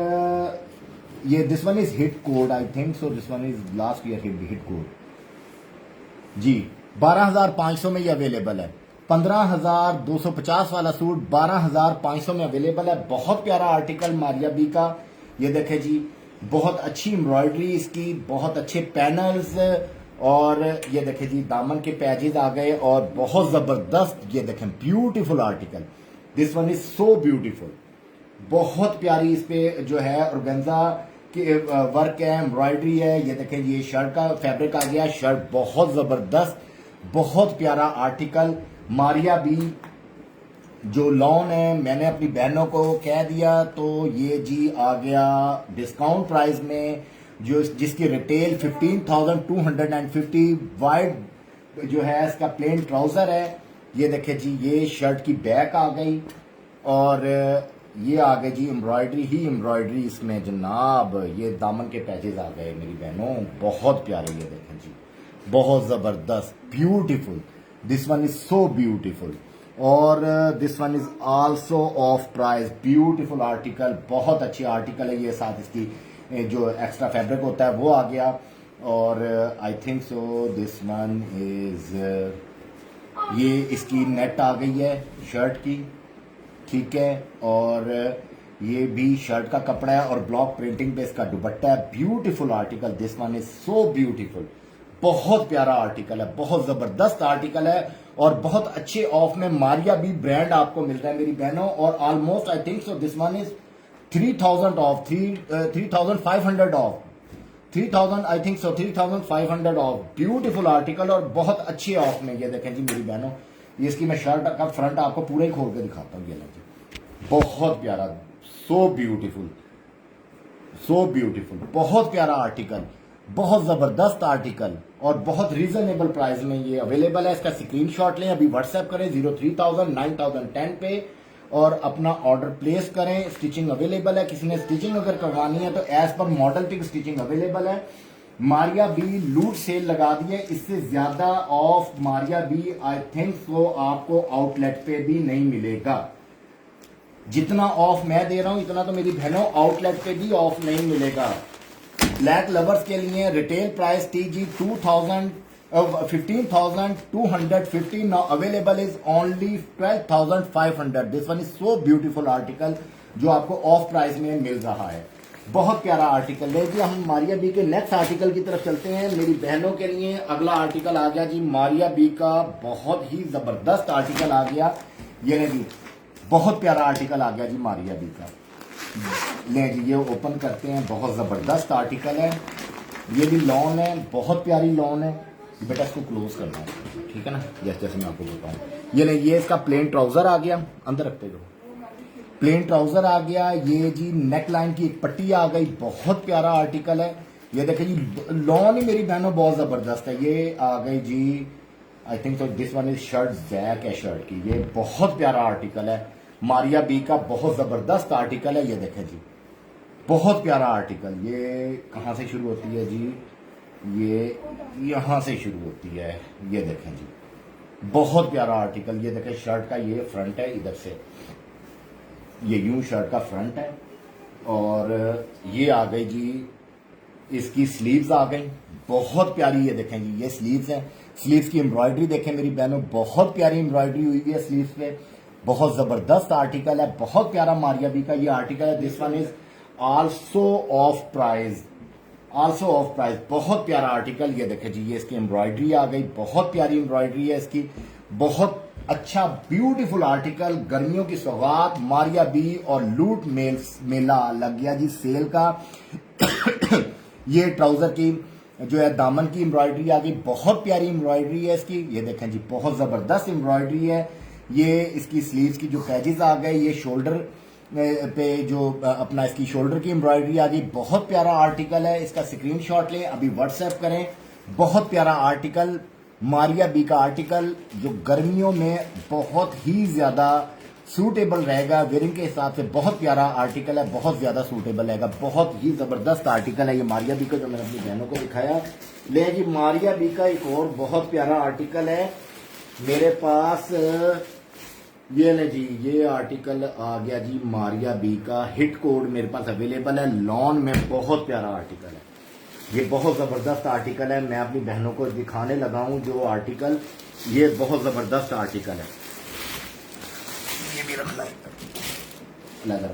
ये this one is hit code I think so, this one is last year hit code जी। 12,500 में ये अवेलेबल है। 15,250 वाला सूट 12,500 में अवेलेबल है। बहुत प्यारा आर्टिकल मारिया बी का। ये देखें जी, बहुत अच्छी एम्ब्रॉयडरी इसकी, बहुत अच्छे पैनल्स, और ये देखें जी दामन के पैजेस आ गए, और बहुत जबरदस्त। ये देखें beautiful article, this one is so beautiful. बहुत प्यारी इस पे जो है ऑर्गेन्जा के वर्क है, एम्ब्रॉयडरी है। ये देखें, ये शर्ट का फैब्रिक आ गया। शर्ट बहुत जबरदस्त, बहुत प्यारा आर्टिकल। मारिया बी जो लॉन है मैंने अपनी बहनों को कह दिया, तो ये जी आ गया डिस्काउंट प्राइस में, जो जिसकी रिटेल 15,250, वाइड जो है इसका प्लेन ट्राउजर है। ये देखे जी, ये शर्ट की बैक आ गई और ये आ गई जी एम्ब्रॉयडरी ही एम्ब्रॉयडरी इसमें जनाब। ये दामन के पैचेज आ गए मेरी बहनों, बहुत प्यारे। ये देखें जी, बहुत जबरदस्त, beautiful. This one is so beautiful और this one is also off price. Beautiful article, बहुत अच्छी आर्टिकल है। ये साथ इसकी जो एक्स्ट्रा फैब्रिक होता है वो आ गया। और आई think so this one is, ये इसकी नेट आ गई है शर्ट की, ठीक है। और ये भी शर्ट का कपड़ा है और ब्लॉक प्रिंटिंग पे इसका दुपट्टा है। Beautiful article, this one is so beautiful. बहुत प्यारा आर्टिकल है, बहुत जबरदस्त आर्टिकल है और बहुत अच्छे ऑफ में मारिया भी ब्रांड आपको मिल रहा है मेरी बहनों। और almost I think so this one is 3,000 of, 3,500 of, 3,000 I think so 3,500 of. Beautiful article और बहुत अच्छे ऑफ में। ये देखें जी मेरी बहनों, ये इसकी मैं शर्ट का फ्रंट आपको पूरा ही खोल के दिखाता हूँ। ये जी बहुत प्यारा, सो ब्यूटीफुल, सो ब्यूटीफुल, बहुत प्यारा आर्टिकल, बहुत जबरदस्त आर्टिकल और बहुत रीजनेबल प्राइस में ये अवेलेबल है। इसका स्क्रीनशॉट लें, अभी व्हाट्सएप करें 03,000 9010 पे और अपना ऑर्डर प्लेस करें। स्टिचिंग अवेलेबल है, किसी ने स्टिचिंग अगर करवानी है तो as per model pic stitching available है। मारिया बी लूट सेल लगा दी है, इससे ज्यादा off Maria B I think so आपको आउटलेट पे भी नहीं मिलेगा। जितना ऑफ मैं दे रहा हूं इतना तो मेरी बहनों आउटलेट पे भी ऑफ नहीं मिलेगा। ब्लैक लवर्स के लिए retail price TG 15,250, now available is only 12,500। This one is so beautiful article जो आपको ऑफ प्राइस में मिल रहा है। बहुत प्यारा आर्टिकल है जी। हम मारिया बी के नेक्स्ट आर्टिकल की तरफ चलते हैं। मेरी बहनों के लिए अगला आर्टिकल आ गया जी मारिया बी का, बहुत ही जबरदस्त आर्टिकल आ गया। ये ले जी, बहुत प्यारा आर्टिकल आ गया जी मारिया बी का। ले जी, ये ओपन करते हैं, बहुत जबरदस्त आर्टिकल है। ये भी लॉन है, बहुत प्यारी लॉन है। बेटा इसको क्लोज करना है, ठीक है ना, जैसे जैसे मैं आपको बताऊं। ये नहीं, ये इसका प्लेन ट्राउजर आ गया, अंदर रखते हो, प्लेन ट्राउजर आ गया। ये जी नेक लाइन की एक पट्टी आ गई, बहुत प्यारा आर्टिकल है। ये देखिए जी, लॉन ही मेरी बहनों बहुत जबरदस्त है। ये आ गई जी, I think so this one is shirt jack है शर्ट की। ये बहुत प्यारा आर्टिकल है मारिया बी का, बहुत जबरदस्त आर्टिकल है। ये देखें जी, बहुत प्यारा आर्टिकल। ये कहाँ से शुरू होती है जी, ये यहां से शुरू होती है। ये देखें जी, बहुत प्यारा आर्टिकल। ये देखें शर्ट का ये फ्रंट है, इधर से ये यूं शर्ट का फ्रंट है। और ये आ गई जी इसकी स्लीव्स आ गई, बहुत प्यारी। ये देखें जी, ये स्लीव्स है। स्लीव्स की एम्ब्रॉयडरी देखें मेरी बहनों, बहुत प्यारी एम्ब्रॉयडरी हुई है स्लीव्स पे। बहुत जबरदस्त आर्टिकल है, बहुत प्यारा मारिया बी का ये आर्टिकल है। This one is also off price, also off price. बहुत प्यारा आर्टिकल। ये देखें जी, ये इसकी एम्ब्रॉयडरी आ गई, बहुत प्यारी एम्ब्रॉयडरी है इसकी। बहुत अच्छा ब्यूटीफुल आर्टिकल, गर्मियों की सौगात मारिया बी और लूट मेला लग गया जी सेल का। ये ट्राउजर की जो है दामन की एम्ब्रॉयडरी आ गई, बहुत प्यारी एम्ब्रॉयडरी है इसकी। ये देखें जी, बहुत जबरदस्त एम्ब्रॉयडरी है। ये इसकी स्लीव्स की जो पैजेस आ गए, ये शोल्डर पे जो अपना इसकी शोल्डर की एम्ब्रॉयडरी आ गई, बहुत प्यारा आर्टिकल है। इसका स्क्रीनशॉट लें, अभी व्हाट्सएप करें। बहुत प्यारा आर्टिकल, मारिया बी का आर्टिकल, जो गर्मियों में बहुत ही ज्यादा सूटेबल रहेगा वेयरिंग के हिसाब से। बहुत प्यारा आर्टिकल है, बहुत ज्यादा सूटेबल रहेगा, बहुत ही जबरदस्त आर्टिकल है ये मारिया बी का, जो मैंने अपनी बहनों को दिखाया। ले जी, मारिया बी का एक और बहुत प्यारा आर्टिकल है मेरे पास। ये ले जी, ये आर्टिकल आ गया जी मारिया बी का, हिट कोड मेरे पास अवेलेबल है लॉन में। बहुत प्यारा आर्टिकल है ये, बहुत जबरदस्त आर्टिकल है। मैं अपनी बहनों को दिखाने लगा हूं जो आर्टिकल, ये बहुत जबरदस्त आर्टिकल है। ये भी रखना है,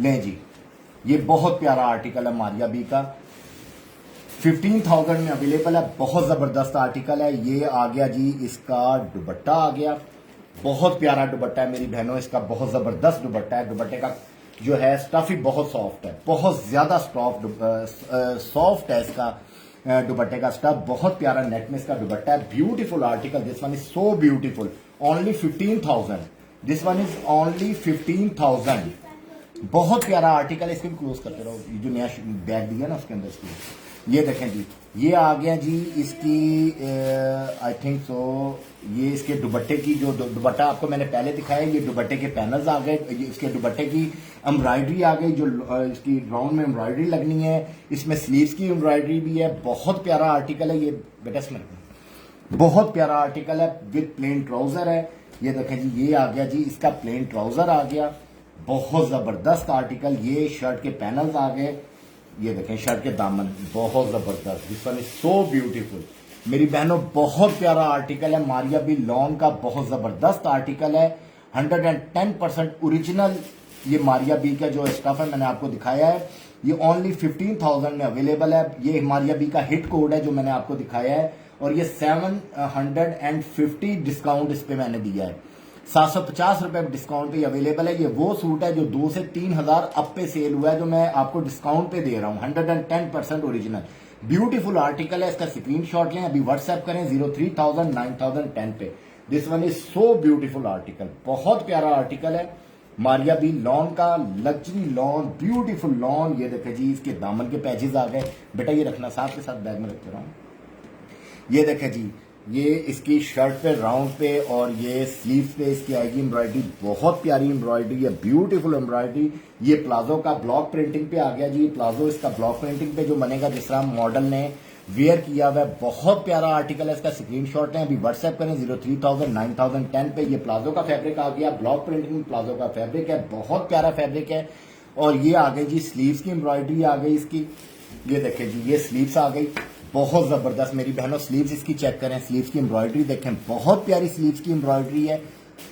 ले जी, ये बहुत प्यारा आर्टिकल है मारिया बी का, 15,000 में अवेलेबल है। बहुत जबरदस्त आर्टिकल है। ये आ गया जी इसका दुपट्टा आ गया, बहुत प्यारा दुपट्टा है मेरी बहनों इसका, बहुत जबरदस्त दुपट्टा है। दुपट्टे का जो है स्टफ ही बहुत सॉफ्ट है, बहुत ज्यादा सॉफ्ट है इसका दुपट्टे का स्टफ। बहुत प्यारा नेट में इसका दुपट्टा है, beautiful article. This one is so beautiful, only 15,000। This one is only 15,000। बहुत प्यारा आर्टिकल है, इसको भी क्लोज करते रहो। ये जो नया बैग दिया ना उसके अंदर इसकी, ये देखें जी, ये आ गया जी इसकी आई थिंक सो ये इसके दुपट्टे की जो दुपट्टा आपको मैंने पहले दिखाया, ये दुपट्टे के पैनल्स आ गए, इसके दुपट्टे की एम्ब्रॉयडरी आ गई, जो इसकी राउंड में एम्ब्रॉयडरी लगनी है, इसमें स्लीव्स की एम्ब्रॉयडरी भी है। बहुत प्यारा आर्टिकल है ये बेटा, इसमें बहुत प्यारा आर्टिकल है विद प्लेन ट्राउजर है। ये देखें जी, ये आ गया जी इसका प्लेन ट्राउजर आ गया, बहुत जबरदस्त आर्टिकल। ये शर्ट के पैनल्स आ गए, ये देखें शर्ट के दामन बहुत जबरदस्त, this one is so beautiful. मेरी बहनों बहुत प्यारा आर्टिकल है, मारिया बी लॉन का बहुत जबरदस्त आर्टिकल है, 110% ओरिजिनल। ये मारिया बी का जो स्टफ है मैंने आपको दिखाया है, ये ओनली 15,000 में अवेलेबल है। ये मारिया बी का हिट कोड है जो मैंने आपको दिखाया है, और ये 750 डिस्काउंट इस पे मैंने दिया है, 750 रुपए डिस्काउंट पे अवेलेबल है। ये वो सूट है जो 2 से 3,000 अप पे सेल हुआ है, जो मैं आपको डिस्काउंट पे दे रहा हूं, 110% ओरिजिनल ब्यूटीफुल आर्टिकल है। इसका स्क्रीनशॉट लें, अभी व्हाट्सएप करें 03,000 9010 पे। This one is so beautiful article, बहुत प्यारा आर्टिकल है। मारिया बी लॉन का लग्जरी लॉन, ब्यूटीफुल लॉन। ये देखे जी इसके दामन के पैचेस आ गए, बेटा ये रखना साथ के साथ बैग में रखते रहा हूं। ये देखे जी, ये इसकी शर्ट पे राउंड पे और ये स्लीव्स पे इसकी आएगी एम्ब्रॉयडरी, बहुत प्यारी एम्ब्रॉयडरी है, ब्यूटीफुल एम्ब्रॉयडरी। ये प्लाजो का ब्लॉक प्रिंटिंग पे आ गया जी, प्लाजो इसका ब्लॉक प्रिंटिंग पे जो बनेगा जिस तरह मॉडल ने वेयर किया हुआ है, बहुत प्यारा आर्टिकल है। इसका स्क्रीनशॉट लें, अभी व्हाट्सएप करें 03,000 9010 पे। ये प्लाजो का फैब्रिक आ गया, ब्लॉक प्रिंटिंग प्लाजो का फैब्रिक है, बहुत प्यारा फैब्रिक है। और ये आ गई जी स्लीव्स की एम्ब्रॉयडरी आ गई इसकी, ये देखें जी ये स्लीव्स आ गई, बहुत जबरदस्त। मेरी बहनों स्लीव्स इसकी चेक करें, स्लीव्स की एम्ब्रॉयडरी देखें, बहुत प्यारी स्लीव्स की एम्ब्रॉयडरी है।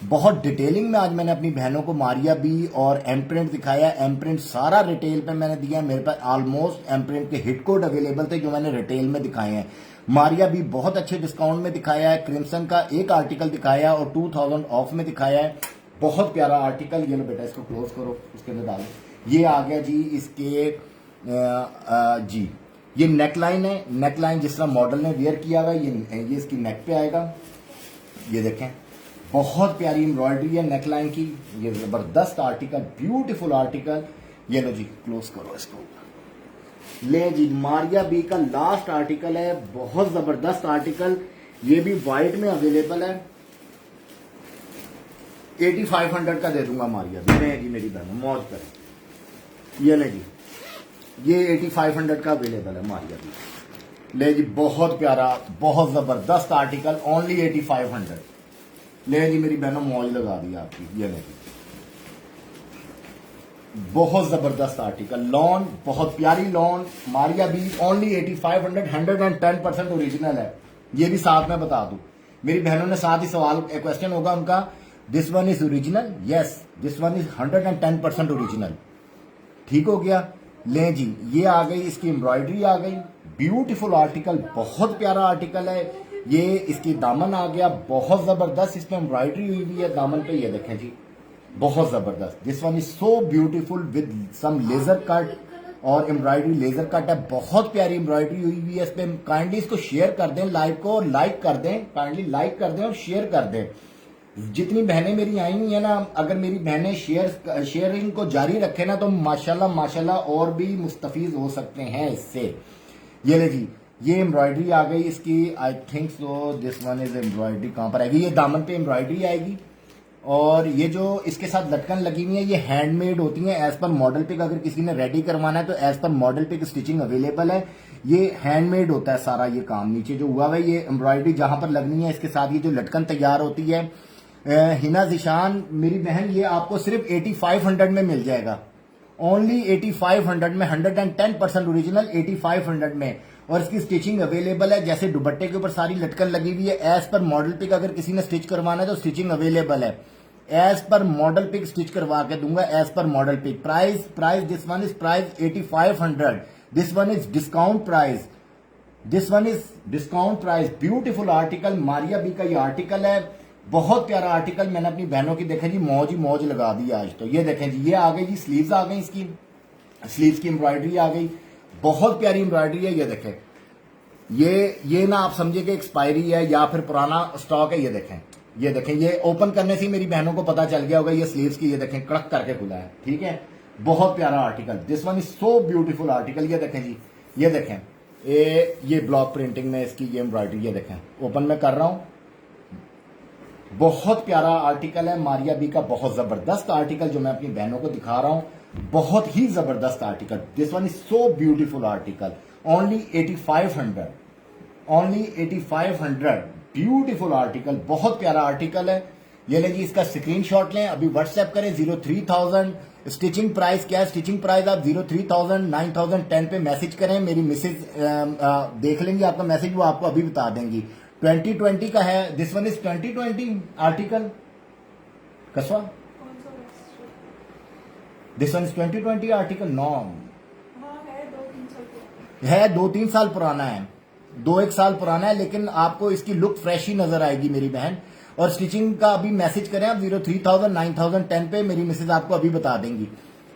बहुत डिटेलिंग में आज मैंने अपनी बहनों को मारिया बी और एमप्रिंट दिखाया। एमप्रिंट सारा रिटेल पे मैंने दिया है, मेरे पास ऑलमोस्ट एमप्रिंट के हिट कोड अवेलेबल थे जो मैंने रिटेल में दिखाए हैं। मारिया बी बहुत अच्छे डिस्काउंट में दिखाया है, क्रिम्सन का एक आर्टिकल दिखाया और 2000 ऑफ में दिखाया है, बहुत प्यारा आर्टिकल। ये लो बेटा इसको क्लोज करो, उसके अंदर डालो। ये आ गया जी इसके जी ये नेकलाइन है, नेकलाइन जिस तरह मॉडल ने वेयर किया हुआ है, ये इसकी नेक पे आएगा। ये देखें बहुत प्यारी एम्ब्रॉयडरी है नेकलाइन की, ये जबरदस्त आर्टिकल, ब्यूटीफुल आर्टिकल। ये लो जी क्लोज करो इसको, ले जी मारिया बी का लास्ट आर्टिकल है, बहुत जबरदस्त आर्टिकल। ये भी व्हाइट में अवेलेबल है, 8500 का दे दूंगा मारिया बी। ले जी मेरी बहन मौज करें, ये ले जी ये 8500 का अवेलेबल है मारिया बी। ले जी बहुत प्यारा, बहुत जबरदस्त आर्टिकल, ओनली 8500। ले जी मेरी बहनों मौज लगा दी आपकी। ये ले जी बहुत जबरदस्त आर्टिकल, लॉन बहुत प्यारी lawn, Maria B only 8500, 110% original है। ये भी साथ में बता दूं, मेरी बहनों ने साथ ही सवाल क्वेश्चन होगा उनका, this one is original? Yes, this one is 110% original. ठीक हो गया। ले जी ये आ गई इसकी एम्ब्रॉयडरी आ गई, ब्यूटीफुल आर्टिकल, बहुत प्यारा आर्टिकल है। ये इसकी दामन आ गया, बहुत जबरदस्त इसमें एम्ब्रॉयडरी हुई हुई है दामन पे, ये देखें जी बहुत जबरदस्त। This one is so beautiful with some laser cut और एम्ब्रॉयडरी लेजर कट है, बहुत प्यारी एम्ब्रॉयडरी हुई हुई है इस पे। काइंडली इसको शेयर कर दें, लाइव को लाइक कर दें, काइंडली लाइक कर दें और शेयर कर दें। जितनी बहनें मेरी आई हुई है ना, अगर मेरी बहनें शेयरिंग को जारी रखें ना तो माशाल्लाह माशाल्लाह और भी मुस्तफीज हो सकते हैं इससे। ये ले जी ये एम्ब्रॉयडरी आ गई इसकी, I think so this one is embroidery कहां पर आएगी, ये दामन पे एम्ब्रॉयडरी आएगी। और ये जो इसके साथ लटकन लगी हुई है ये हैंडमेड होती हैं एज पर मॉडल पिक, अगर किसी ने रेडी करवाना है तो as per model pic stitching available है। ये हैंडमेड होता है सारा ये काम, नीचे जो हुआ है ये एम्ब्रॉयडरी जहां पर लगनी है, इसके साथ ये जो लटकन तैयार होती है। हिना जिशान मेरी बहन ये आपको सिर्फ 8500 में मिल जाएगा, ओनली 8500 में, 110% ओरिजिनल 8500 में। और इसकी स्टिचिंग अवेलेबल है, जैसे दुपट्टे के ऊपर सारी लटकन लगी हुई है, एज पर मॉडल पिक अगर किसी ने स्टिच करवाना है तो स्टिचिंग अवेलेबल है, as per model pic stitch करवा के दूंगा, as per model pic. Price this one is price 8500, this one is discount price, this one is discount price. Beautiful article, Maria B का ये आर्टिकल है, बहुत प्यारा आर्टिकल। मैंने अपनी बहनों की देखें जी मौज ही मौज लगा दी आज तो। ये देखें जी ये आ गई जी स्लीव्स आ गई, इसकी स्लीव्स की एम्ब्रॉयडरी आ गई, बहुत प्यारी एम्ब्रॉयडरी है। ये देखें ये ना आप समझिए कि एक्सपायरी है या फिर पुराना स्टॉक है, ये देखें ये देखें, ये ओपन करने से ही मेरी बहनों को पता चल गया होगा ये स्लीव्स की, ये देखें कड़क करके खुला है, ठीक है। बहुत प्यारा article, this one is so beautiful article. ये देखें जी, ये देखें, ये ब्लॉक प्रिंटिंग में इसकी ये एम्ब्रॉयडरी, ये देखें ओपन में कर रहा हूं। बहुत प्यारा आर्टिकल है मारिया बी का, बहुत जबरदस्त आर्टिकल जो मैं अपनी बहनों को दिखा रहा हूं, बहुत ही जबरदस्त article. This one is so beautiful article, only 8500, only 8500, beautiful article, बहुत प्यारा आर्टिकल है। ये ले जी, इसका स्क्रीनशॉट लें, अभी व्हाट्सएप करें 03,000। स्टिचिंग प्राइस क्या है? स्टिचिंग प्राइस आप 03,000 9010 पे मैसेज करें, मेरी मिसेज देख लेंगी आपका मैसेज, वो आपको अभी बता देंगी। 2020 का है, दिस वन इज 2020 आर्टिकल कसवा, कौन सा है? This one is 2020 article. Non हाँ है, 2-3 साल पुराना। है, 2-3 साल पुराना है, 2-1 साल पुराना है, लेकिन आपको इसकी लुक फ्रेश ही नजर आएगी मेरी बहन। और स्टिचिंग का अभी मैसेज करें आप 03,000 9010 पे, मेरी मिसेज आपको अभी बता देंगी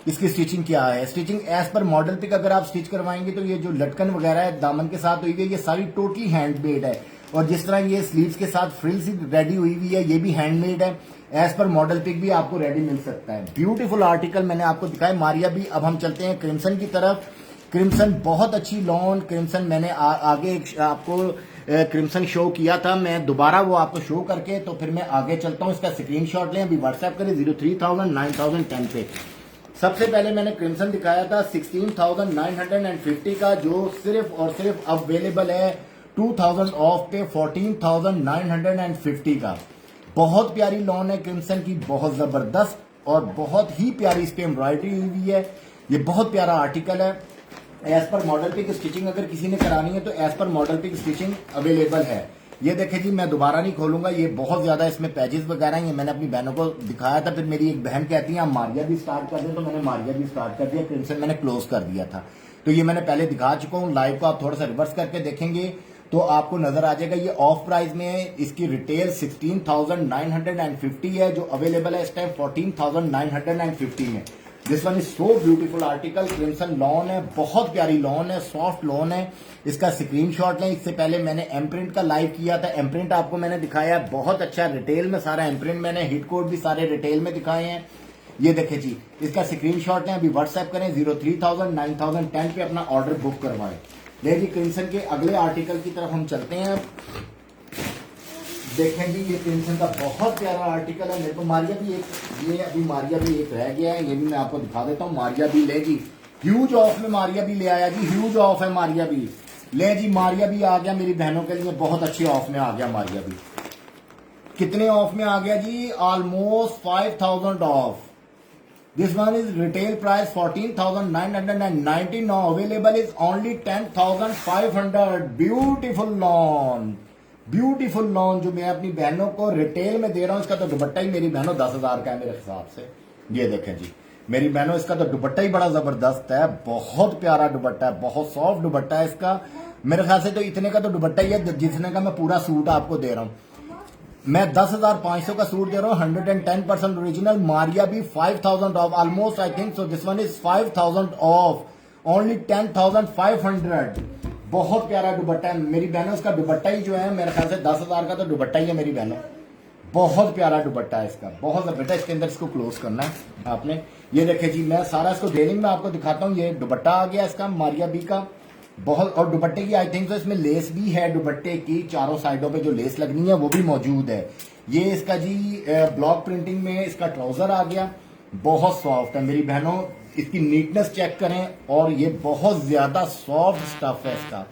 इसकी स्टिचिंग क्या है। Stitching as per model pic अगर आप स्टिच करवाएंगे तो ये जो लटकन वगैरह है दामन के साथ हुई हुई है, ये सारी टोटली हैंडमेड है। और जिस तरह ये स्लीव्स के साथ फ्रिल्स रेडी हुई हुई है, ये भी हैंडमेड है। एज पर मॉडल पिक भी आपको रेडी मिल सकता है। ब्यूटीफुल आर्टिकल मैंने आपको दिखाया मारिया भी। अब हम चलते हैं क्रिम्सन की तरफ। क्रिम्सन बहुत अच्छी लॉन क्रिम्सन, मैंने आगे आपको क्रिम्सन शो किया था, मैं दोबारा वो आपको शो करके तो फिर मैं आगे चलता हूं। इसका स्क्रीनशॉट लें, अभी व्हाट्सएप करें 03,000 9010 पे। सबसे पहले मैंने क्रिम्सन दिखाया था 16,950 का, जो सिर्फ और सिर्फ अवेलेबल है 2,000 ऑफ पे 14,950 का। बहुत प्यारी लॉन है क्रिम्सन की, बहुत जबरदस्त और बहुत ही प्यारी इस पे एम्ब्रॉयडरी हुई हुई है। ये बहुत प्यारा आर्टिकल है। As per model pic stitching अगर किसी ने करानी है तो as per model pic stitching available है। ये देखें जी, मैं दोबारा नहीं खोलूंगा, ये बहुत ज्यादा इसमें पैजेस वगैरह हैं। ये मैंने अपनी बहनों को दिखाया था, फिर मेरी एक बहन कहती है आप मारिया भी स्टार्ट कर दें, तो मैंने मारिया भी स्टार्ट कर दिया, क्रिम्सन मैंने क्लोज कर दिया था। तो ये मैंने पहले दिखा चुका हूँ, लाइव को आप थोड़ा सा रिवर्स करके देखेंगे तो आपको नजर आ जाएगा। ये ऑफ प्राइस में है, इसकी रिटेल 16,950 है, जो अवेलेबल है इस टाइम 14,950 में। This one is so beautiful article, crimson lawn है, बहुत प्यारी लॉन है, सॉफ्ट लॉन है। इसका स्क्रीनशॉट लें। इससे पहले मैंने एमप्रिंट का लाइव किया था, एमप्रिंट आपको मैंने दिखाया, बहुत अच्छा रिटेल में सारा एमप्रिंट, मैंने हिट कोड भी सारे रिटेल में दिखाए हैं। ये देखें जी, इसका स्क्रीनशॉट लें, अभी व्हाट्सएप करें 03,000 9010 पे अपना ऑर्डर बुक करवाएं। ले जी, क्रिम्सन के अगले आर्टिकल की तरफ हम चलते हैं। देखें जी, ये क्रिम्सन का बहुत प्यारा आर्टिकल है। मेरे को मारिया भी एक, ये अभी मारिया भी एक रह गया है, ये भी मैं आपको दिखा देता हूँ। मारिया भी ले जी, ह्यूज ऑफ में मारिया भी ले आया जी, ह्यूज ऑफ है मारिया भी। ले जी, मारिया भी आ गया मेरी बहनों के लिए, बहुत अच्छे ऑफ में आ गया मारिया भी। कितने ऑफ में आ गया जी? Almost 5,000 off. This one is retail price 14,990. Now available is only 10,500. Beautiful lawn, beautiful lawn जो मैं अपनी बहनों को रिटेल में दे रहा हूं। इसका तो दुपट्टा ही मेरी बहनों 10,000 का है मेरे हिसाब से। ये देखें जी मेरी बहनों, इसका तो दुपट्टा ही बड़ा जबरदस्त है, बहुत प्यारा दुपट्टा है, बहुत सॉफ्ट दुपट्टा है इसका। मेरे ख्याल से तो इतने का तो दुपट्टा ही है जितने का मैं पूरा सूट आपको दे रहा हूं। मैं 10,500 का सूट दे रहा हूँ, 110% ओरिजिनल। मारिया भी 5,000 of, almost I think so this one is 5,000 of, only 10,500। बहुत प्यारा दुपट्टा है मेरी बहनों, इसका दुपट्टा ही जो है मेरे ख्याल से 10,000 का तो दुपट्टा ही है मेरी बहनों। बहुत प्यारा दुपट्टा है इसका, बहुत जबरदस्त। इसके अंदर इसको क्लोज करना है आपने। ये देखे जी, मैं सारा इसको डेलिंग में आपको दिखाता हूँ। ये दुपट्टा आ गया इसका मारिया बी का, बहुत। और दुपट्टे की आई थिंक तो इसमें लेस भी है, दुपट्टे की चारों साइडों पे जो लेस लगनी है वो भी मौजूद है। ये इसका जी ब्लॉक प्रिंटिंग में इसका ट्राउजर आ गया, बहुत सॉफ्ट है मेरी बहनों। इसकी नीटनेस चेक करें, और ये बहुत ज्यादा सॉफ्ट स्टफ है इसका,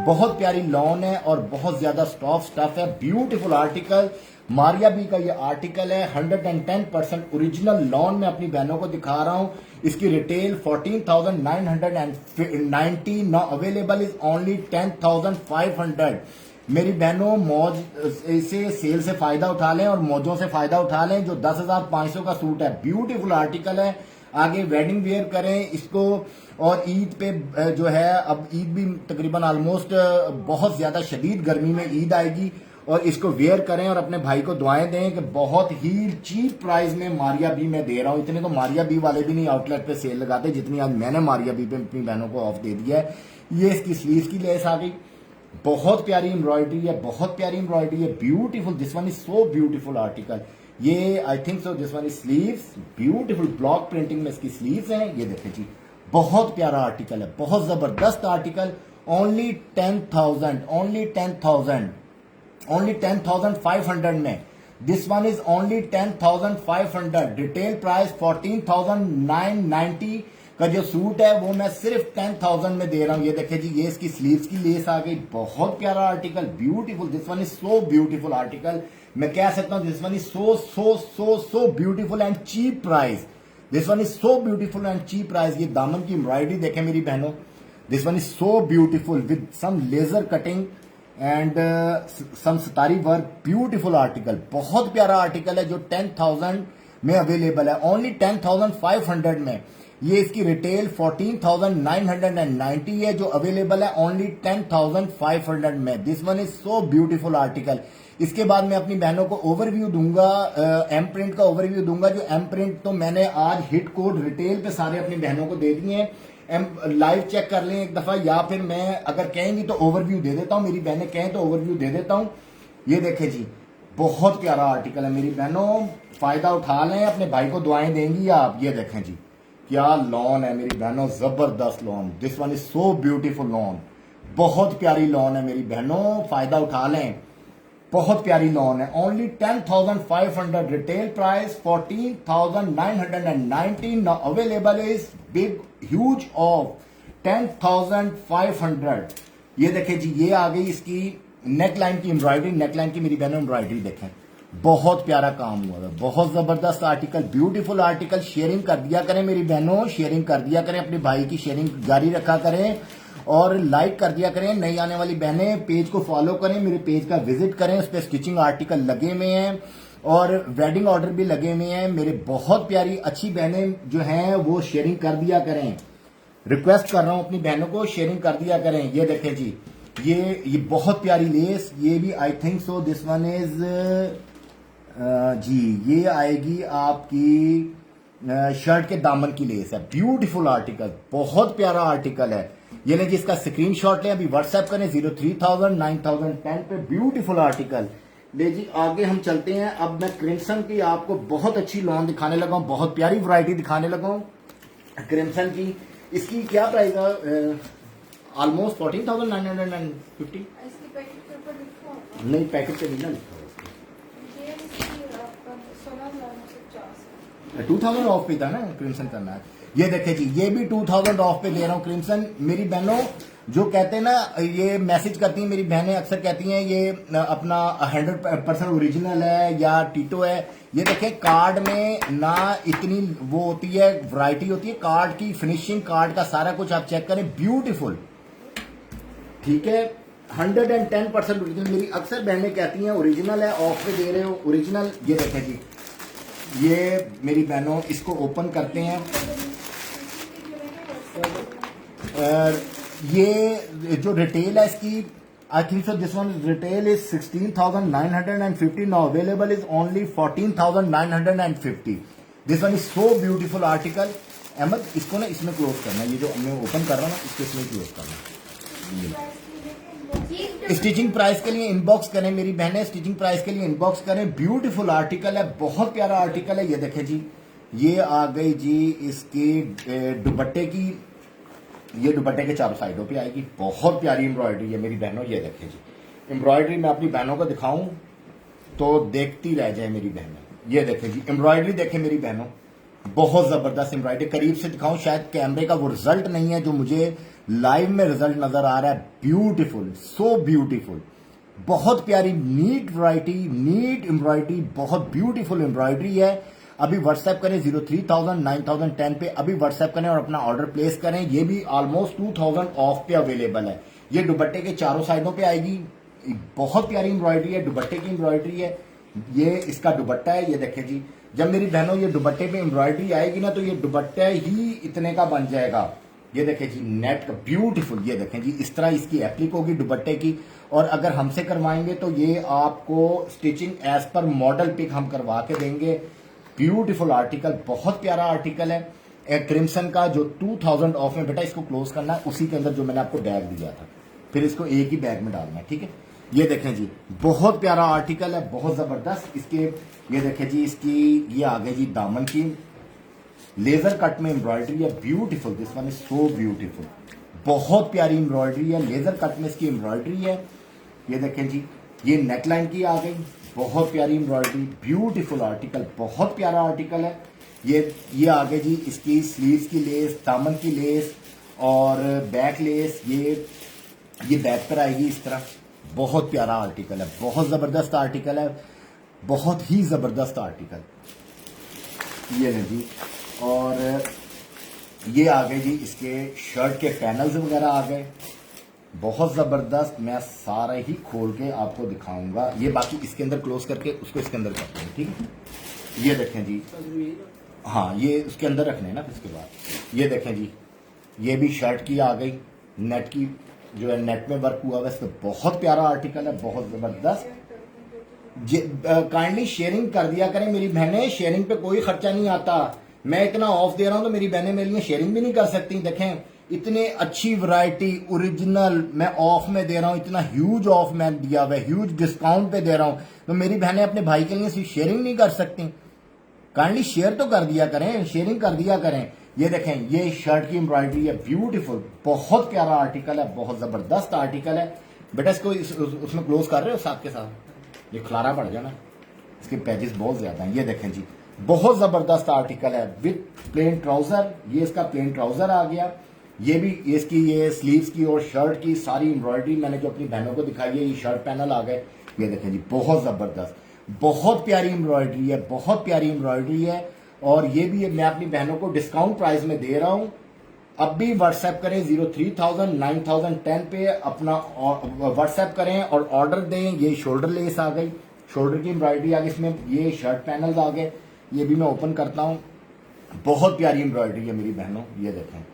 बहुत प्यारी लॉन है और बहुत ज्यादा सॉफ्ट स्टफ है। ब्यूटीफुल आर्टिकल मारिया बी का ये आर्टिकल है, 110% ओरिजिनल लॉन में अपनी बहनों को दिखा रहा हूं। इसकी retail 14,990, now available is only 10,500। मेरी बहनों, मौज इसे सेल से फायदा उठा लें और मौजों से फायदा उठा लें। जो 10,500 का सूट है, ब्यूटीफुल आर्टिकल है, आगे वेडिंग वेयर करें इसको। और ईद पे जो है, अब ईद भी तकरीबन ऑलमोस्ट बहुत ज्यादा शदीद गर्मी में ईद आएगी, और इसको वेयर करें और अपने भाई को दुआएं दें कि बहुत ही चीप प्राइस में मारिया बी मैं दे रहा हूं। इतने तो मारिया बी वाले भी नहीं आउटलेट पे सेल लगाते जितनी आज मैंने मारिया बी पे अपनी बहनों को ऑफ दे दिया है। ये इसकी स्लीव की लेस आ गई, बहुत प्यारी एम्ब्रॉयडरी है, बहुत प्यारी एम्ब्रॉयडरी है, beautiful. This one is so beautiful article. ये I think so this one is sleeves, beautiful block printing में इसकी स्लीव्स हैं। ये देखें जी, बहुत प्यारा आर्टिकल है, बहुत जबरदस्त आर्टिकल। ओनली 10,000, ओनली 10,000, ओनली 10,500 में। This one is only 10,500। Retail price 14,990 का जो सूट है वो मैं सिर्फ 10,000 में दे रहा हूं। ये देखें जी, ये इसकी स्लीव्स की लेस आ गई, बहुत प्यारा article, beautiful. This one is so beautiful article. मैं कह सकता हूं this one is so so so so beautiful and cheap price. This one is so beautiful and cheap price. ये दामन की एम्ब्रॉयडरी देखें मेरी बहनों, this one is so beautiful with some laser cutting and some सितारी work, beautiful article, बहुत प्यारा article है जो 10,000 में अवेलेबल है, ओनली 10,500 में। ये इसकी रिटेल 14,990 है, जो अवेलेबल है ओनली 10,500 में। This one is so beautiful article. इसके बाद मैं अपनी बहनों को ओवरव्यू दूंगा, एम प्रिंट का ओवरव्यू दूंगा। जो एम प्रिंट तो मैंने आज हिट कोड रिटेल पे सारे अपनी बहनों को दे दिए हैं। लाइव चेक कर लें एक दफा, या फिर मैं अगर कहेंगी तो ओवरव्यू दे देता हूं, मेरी बहनें कहें तो ओवरव्यू दे देता हूं। ये देखें जी, बहुत प्यारा आर्टिकल है मेरी बहनों, फायदा उठा लें, अपने भाई को दुआएं देंगी आप। ये देखें जी, क्या लॉन है मेरी बहनों, जबरदस्त lawn. This one is so beautiful lawn, बहुत प्यारी लॉन है मेरी बहनों, फायदा उठा लें, बहुत प्यारी लॉन है। Only 10,500, retail price 14,919। Now available is big huge of 10,500। ये देखें जी, ये आ गई इसकी नेकलाइन की एम्ब्रॉयडरी। नेकलाइन की मेरी बहनों एम्ब्रॉयडरी देखें, बहुत प्यारा काम हुआ है, बहुत जबरदस्त आर्टिकल, ब्यूटीफुल आर्टिकल। शेयरिंग कर दिया करें मेरी बहनों, शेयरिंग कर दिया करें, अपने भाई की शेयरिंग जारी रखा करें और लाइक कर दिया करें। नई आने वाली बहनें पेज को फॉलो करें, मेरे पेज का विजिट करें, उस पर स्टिचिंग आर्टिकल लगे हुए हैं और वेडिंग ऑर्डर भी लगे हुए हैं। मेरे बहुत प्यारी अच्छी बहनें जो हैं वो शेयरिंग कर दिया करें, रिक्वेस्ट कर रहा हूं अपनी बहनों को शेयरिंग कर दिया करें। ये देखें जी, ये बहुत प्यारी लेस, ये भी I think so this one is जी, ये आएगी आपकी शर्ट के दामन की लेस है, ब्यूटीफुल आर्टिकल, बहुत प्यारा आर्टिकल है। ये लें जी, इसका स्क्रीनशॉट लें, अभी व्हाट्सएप करें 03,000 9010 पे, ब्यूटीफुल आर्टिकल। ले जी, आगे हम चलते हैं। अब मैं क्रिम्सन की आपको बहुत अच्छी लॉन दिखाने लगा हूं, बहुत प्यारी वैरायटी दिखाने लगा हूं क्रिम्सन की। इसकी क्या प्राइस है? ऑलमोस्ट 14,950। इसकी पैकेट के ऊपर लिखा होगा। नहीं, पैकेट पे नहीं ना लिखा हुआ। ये इसकी आपका 16,950 2000 ऑफ पे था ना क्रिम्सन करना है। ये देखे जी, ये भी 2000 ऑफ पे दे रहा हूँ क्रिम्सन। मेरी बहनों जो कहते हैं ना, ये मैसेज करती हैं मेरी बहनें, अक्सर कहती हैं ये अपना 100% ओरिजिनल है या टीटो है। ये देखें, कार्ड में ना इतनी वो होती है, वैरायटी होती है कार्ड की, फिनिशिंग कार्ड का सारा कुछ आप चेक करें, ब्यूटीफुल, ठीक है, 110% ओरिजिनल। मेरी अक्सर बहनें कहती हैं ओरिजिनल है, ऑफ पे दे रहे हो ओरिजिनल। ये देखें जी, ये मेरी बहनों इसको ओपन करते हैं। ये जो रिटेल है इसकी, I think so this one retail is 16,950। Now available is only 14,950। This one is so beautiful article. Ahmad, इसको ना इसमें क्लोज करना, ये जो मैं ओपन कर रहा हूँ ना, इसको इसमें क्लोज करना। स्टिचिंग प्राइस के लिए इनबॉक्स करें मेरी बहनें, स्टिचिंग प्राइस के लिए इनबॉक्स करें। ब्यूटीफुल आर्टिकल है, बहुत प्यारा आर्टिकल है। ये देखें जी, ये आ गई जी इसके दुपट्टे की, ये दुपट्टे के चारों साइडों पे आएगी, बहुत प्यारी एम्ब्रॉयडरी है मेरी बहनों। ये देखें जी, एम्ब्रॉयडरी मैं अपनी बहनों को दिखाऊं तो देखती रह जाए मेरी बहनें। ये देखें जी, एम्ब्रॉयडरी देखें मेरी बहनों, बहुत जबरदस्त एम्ब्रॉयडरी। करीब से दिखाऊं, शायद कैमरे का वो रिजल्ट नहीं है जो मुझे लाइव में रिजल्ट नजर आ रहा है। ब्यूटीफुल, सो ब्यूटीफुल, बहुत प्यारी नीट वैरायटी, नीट एम्ब्रॉयडरी, बहुत ब्यूटीफुल एम्ब्रॉयडरी है। अभी व्हाट्सएप करें 03,000 9010 पे, अभी व्हाट्सएप करें और अपना ऑर्डर प्लेस करें। ये भी ऑलमोस्ट 2000 ऑफ पे अवेलेबल है। ये दुपट्टे के चारों साइडों पे आएगी, बहुत प्यारी एम्ब्रॉयडरी है, दुपट्टे की एम्ब्रॉयडरी है। ये इसका दुपट्टा है। ये देखें जी, जब मेरी बहनों ये दुपट्टे पे एम्ब्रॉयडरी आएगी ना, तो ये दुपट्टा ही इतने का बन जाएगा। ये देखें जी, नेट का ब्यूटीफुल, ये देखें जी, इस तरह इसकी एप्लिक होगी दुपट्टे की। और अगर हमसे करवाएंगे तो ये आपको stitching as per model pic हम करवा के देंगे। ब्यूटीफुल आर्टिकल, बहुत प्यारा आर्टिकल है क्रिम्सन का, जो 2000 ऑफ में। बेटा इसको क्लोज करना है, उसी के अंदर जो मैंने आपको टैग दिया था। फिर इसको एक ही बैग में डालना है, ठीक है। ये देखें जी, बहुत प्यारा आर्टिकल है, बहुत जबरदस्त। इसके ये देखें जी, इसकी ये आ गई जी दामन की लेजर कट में एम्ब्रॉयडरी है, beautiful, this one is so beautiful. बहुत प्यारी एम्ब्रॉयडरी है, लेजर कट में इसकी एम्ब्रॉयडरी है। ये देखें जी, ये नेकलाइन की आ गई, बहुत प्यारी एम्ब्रॉयडरी, ब्यूटीफुल आर्टिकल, बहुत प्यारा आर्टिकल है। ये आ गई जी इसकी स्लीव्स की लेस, दामन की लेस और बैक लेस, ये बैक पर आएगी इस तरह। बहुत प्यारा आर्टिकल है, बहुत जबरदस्त आर्टिकल है, बहुत ही जबरदस्त आर्टिकल। ये नहीं जी, और ये आ गए जी इसके शर्ट के पैनल्स वगैरह आ गए, बहुत जबरदस्त। मैं सारा ही खोल के आपको दिखाऊंगा। ये बाकी इसके अंदर क्लोज करके उसको इसके अंदर करते हैं, ठीक है। ये देखें जी, हाँ ये उसके अंदर रखने हैं ना। फिर इसके बाद ये देखें जी, ये भी शर्ट की आ गई, नेट की जो है, नेट में वर्क हुआ हुआ है, इस पर बहुत प्यारा आर्टिकल है, बहुत जबरदस्त। काइंडली शेयरिंग कर दिया करें मेरी बहनें, शेयरिंग पे कोई खर्चा नहीं आता। मैं इतना ऑफ दे रहा हूं तो मेरी बहनें मेरे लिए शेयरिंग भी नहीं कर सकती। देखें इतने अच्छी वैरायटी ओरिजिनल मैं ऑफ में दे रहा हूं, इतना ह्यूज ऑफ मैं दिया हुआ है, ह्यूज डिस्काउंट पे दे रहा हूं, तो मेरी बहनें अपने भाई के लिए सिर्फ शेयरिंग नहीं कर सकती। काइंडली शेयर तो कर दिया करें, शेयरिंग कर दिया करें। ये देखें, ये शर्ट की एम्ब्रॉयडरी है, ब्यूटीफुल, बहुत प्यारा आर्टिकल है, बहुत जबरदस्त आर्टिकल है। बेटा इसको उसमें क्लोज कर रहे हो साथ के साथ, ये खलारा पड़ जाना, इसके पैजेस बहुत ज्यादा हैं। ये देखें जी, बहुत जबरदस्त आर्टिकल है विद प्लेन ट्राउजर। ये इसका प्लेन ट्राउजर आ गया। ये भी इसकी ये स्लीव्स की और शर्ट की सारी एम्ब्रॉयडरी मैंने जो अपनी बहनों को दिखाई है, ये शर्ट पैनल आ गए। ये देखें जी, बहुत जबरदस्त, बहुत प्यारी एम्ब्रॉयडरी है, बहुत प्यारी एम्ब्रॉयडरी है। और ये भी मैं अपनी बहनों को डिस्काउंट प्राइस में दे रहा हूं। अब भी व्हाट्सएप करें 03,000 9010 पे, अपना व्हाट्सएप करें और ऑर्डर दें। ये शोल्डर लेस आ गई, शोल्डर की एम्ब्रॉयडरी आ गई इसमें, ये शर्ट पैनल्स आ गए। ये भी मैं ओपन करता हूं, बहुत प्यारी एम्ब्रॉयडरी है मेरी बहनों। ये देखें,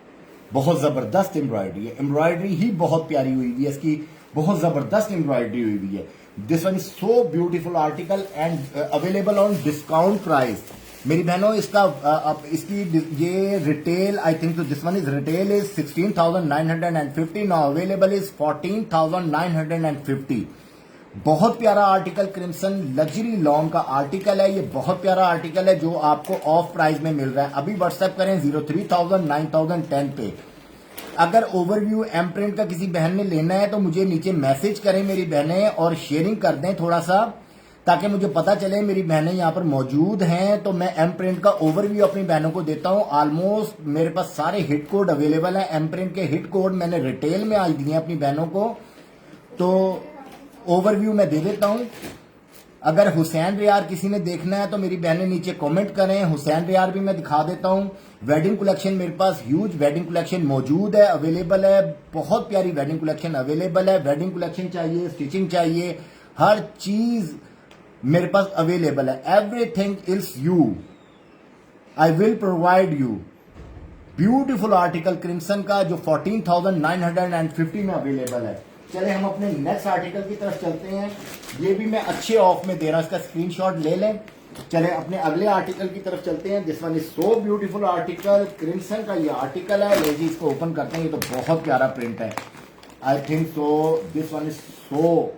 बहुत जबरदस्त एम्ब्रॉयडरी है, एम्ब्रॉयडरी ही बहुत प्यारी हुई हुई है, इसकी बहुत जबरदस्त एम्ब्रॉयडरी हुई हुई है। This one is so beautiful article and available on discount price. मेरी बहनों इसका इसकी ये retail, I think this one is retail is 16,950, now available is 14,950। बहुत प्यारा आर्टिकल, क्रिम्सन लग्जरी लॉन का आर्टिकल है। ये बहुत प्यारा आर्टिकल है जो आपको ऑफ प्राइस में मिल रहा है। अभी व्हाट्सएप करें 03,000 9010 पे। अगर ओवरव्यू एम प्रिंट का किसी बहन ने लेना है तो मुझे नीचे मैसेज करें मेरी बहनें, और शेयरिंग कर दें थोड़ा सा, ताकि मुझे पता चले मेरी बहनें यहाँ पर मौजूद हैं। तो मैं एम प्रिंट का ओवरव्यू अपनी बहनों को देता हूँ। ऑलमोस्ट मेरे पास सारे हिट कोड अवेलेबल हैं, एम प्रिंट के हिट कोड मैंने रिटेल में आज दिए अपनी बहनों को, तो ओवरव्यू मैं दे देता हूं। अगर हुसैन रियार किसी ने देखना है तो मेरी बहनें नीचे कमेंट करें, हुसैन रियार भी मैं दिखा देता हूं। वेडिंग कलेक्शन मेरे पास ह्यूज वेडिंग कलेक्शन मौजूद है, अवेलेबल है, बहुत प्यारी वेडिंग कलेक्शन अवेलेबल है। वेडिंग कलेक्शन चाहिए, स्टिचिंग चाहिए, हर चीज मेरे पास अवेलेबल है। Everything is you, I will provide you. Beautiful article crimson का जो 14,950 में अवेलेबल है। चले हम अपने नेक्स्ट आर्टिकल की तरफ चलते हैं। ये भी मैं अच्छे ऑफ में दे रहा हूं, इसका स्क्रीनशॉट ले लें। चले अपने अगले आर्टिकल की तरफ चलते हैं। This one is so beautiful article, crimson का ये आर्टिकल है। ले जी इसको ओपन करते हैं, ये तो बहुत प्यारा प्रिंट है। आई think so this one is so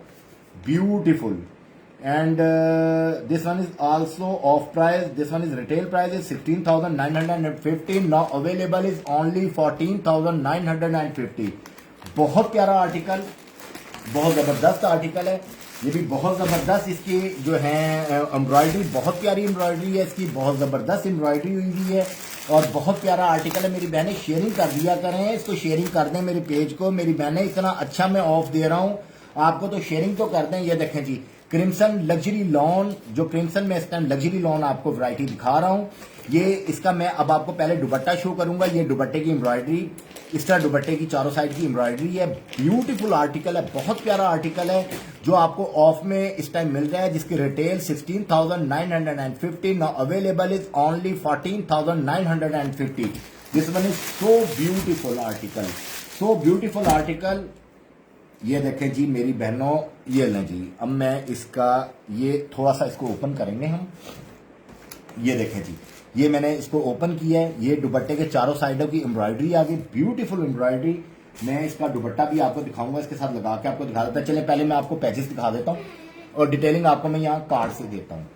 beautiful and this one is also of price. This one is retail price is 16,950, now available is only 14,950। बहुत प्यारा आर्टिकल, बहुत जबरदस्त आर्टिकल है। ये भी बहुत जबरदस्त, इसकी जो है एम्ब्रॉयडरी बहुत प्यारी एम्ब्रॉयडरी है, इसकी बहुत जबरदस्त एम्ब्रॉयडरी हुई हुई है और बहुत प्यारा आर्टिकल है। मेरी बहनें शेयरिंग कर दिया करें, इसको शेयरिंग कर दें मेरे पेज को। मेरी बहनें इतना अच्छा मैं ऑफ दे रहा हूं आपको, तो शेयरिंग तो कर दें। ये देखें जी, क्रिम्सन लग्जरी लॉन, जो क्रिम्सन में इस टाइम लग्जरी लॉन आपको वैरायटी दिखा रहा हूं। ये इसका मैं अब आपको पहले दुपट्टा शो करूंगा। ये दुपट्टे की एम्ब्रॉयडरी, इस तरह दुपट्टे की चारों साइड की एम्ब्रॉयडरी है। ब्यूटीफुल आर्टिकल है, बहुत प्यारा आर्टिकल है जो आपको ऑफ में इस टाइम मिल रहा है, जिसकी retail 16,950, now available is only 14,950। This one is so beautiful article, so beautiful article. ये देखें जी मेरी बहनों, ये लें जी। अब मैं इसका ये थोड़ा सा इसको ओपन करेंगे हम। ये देखें जी, ये मैंने इसको ओपन किया है। ये दुपट्टे के चारों साइडों की एम्ब्रॉयडरी आ गई, ब्यूटीफुल एम्ब्रॉयडरी, मैं इसका दुपट्टा भी आपको दिखाऊंगा, इसके साथ लगा के आपको दिखा देता। चले पहले मैं आपको पैचेस दिखा देता हूँ और डिटेलिंग आपको मैं यहाँ कार्ड से देता हूँ।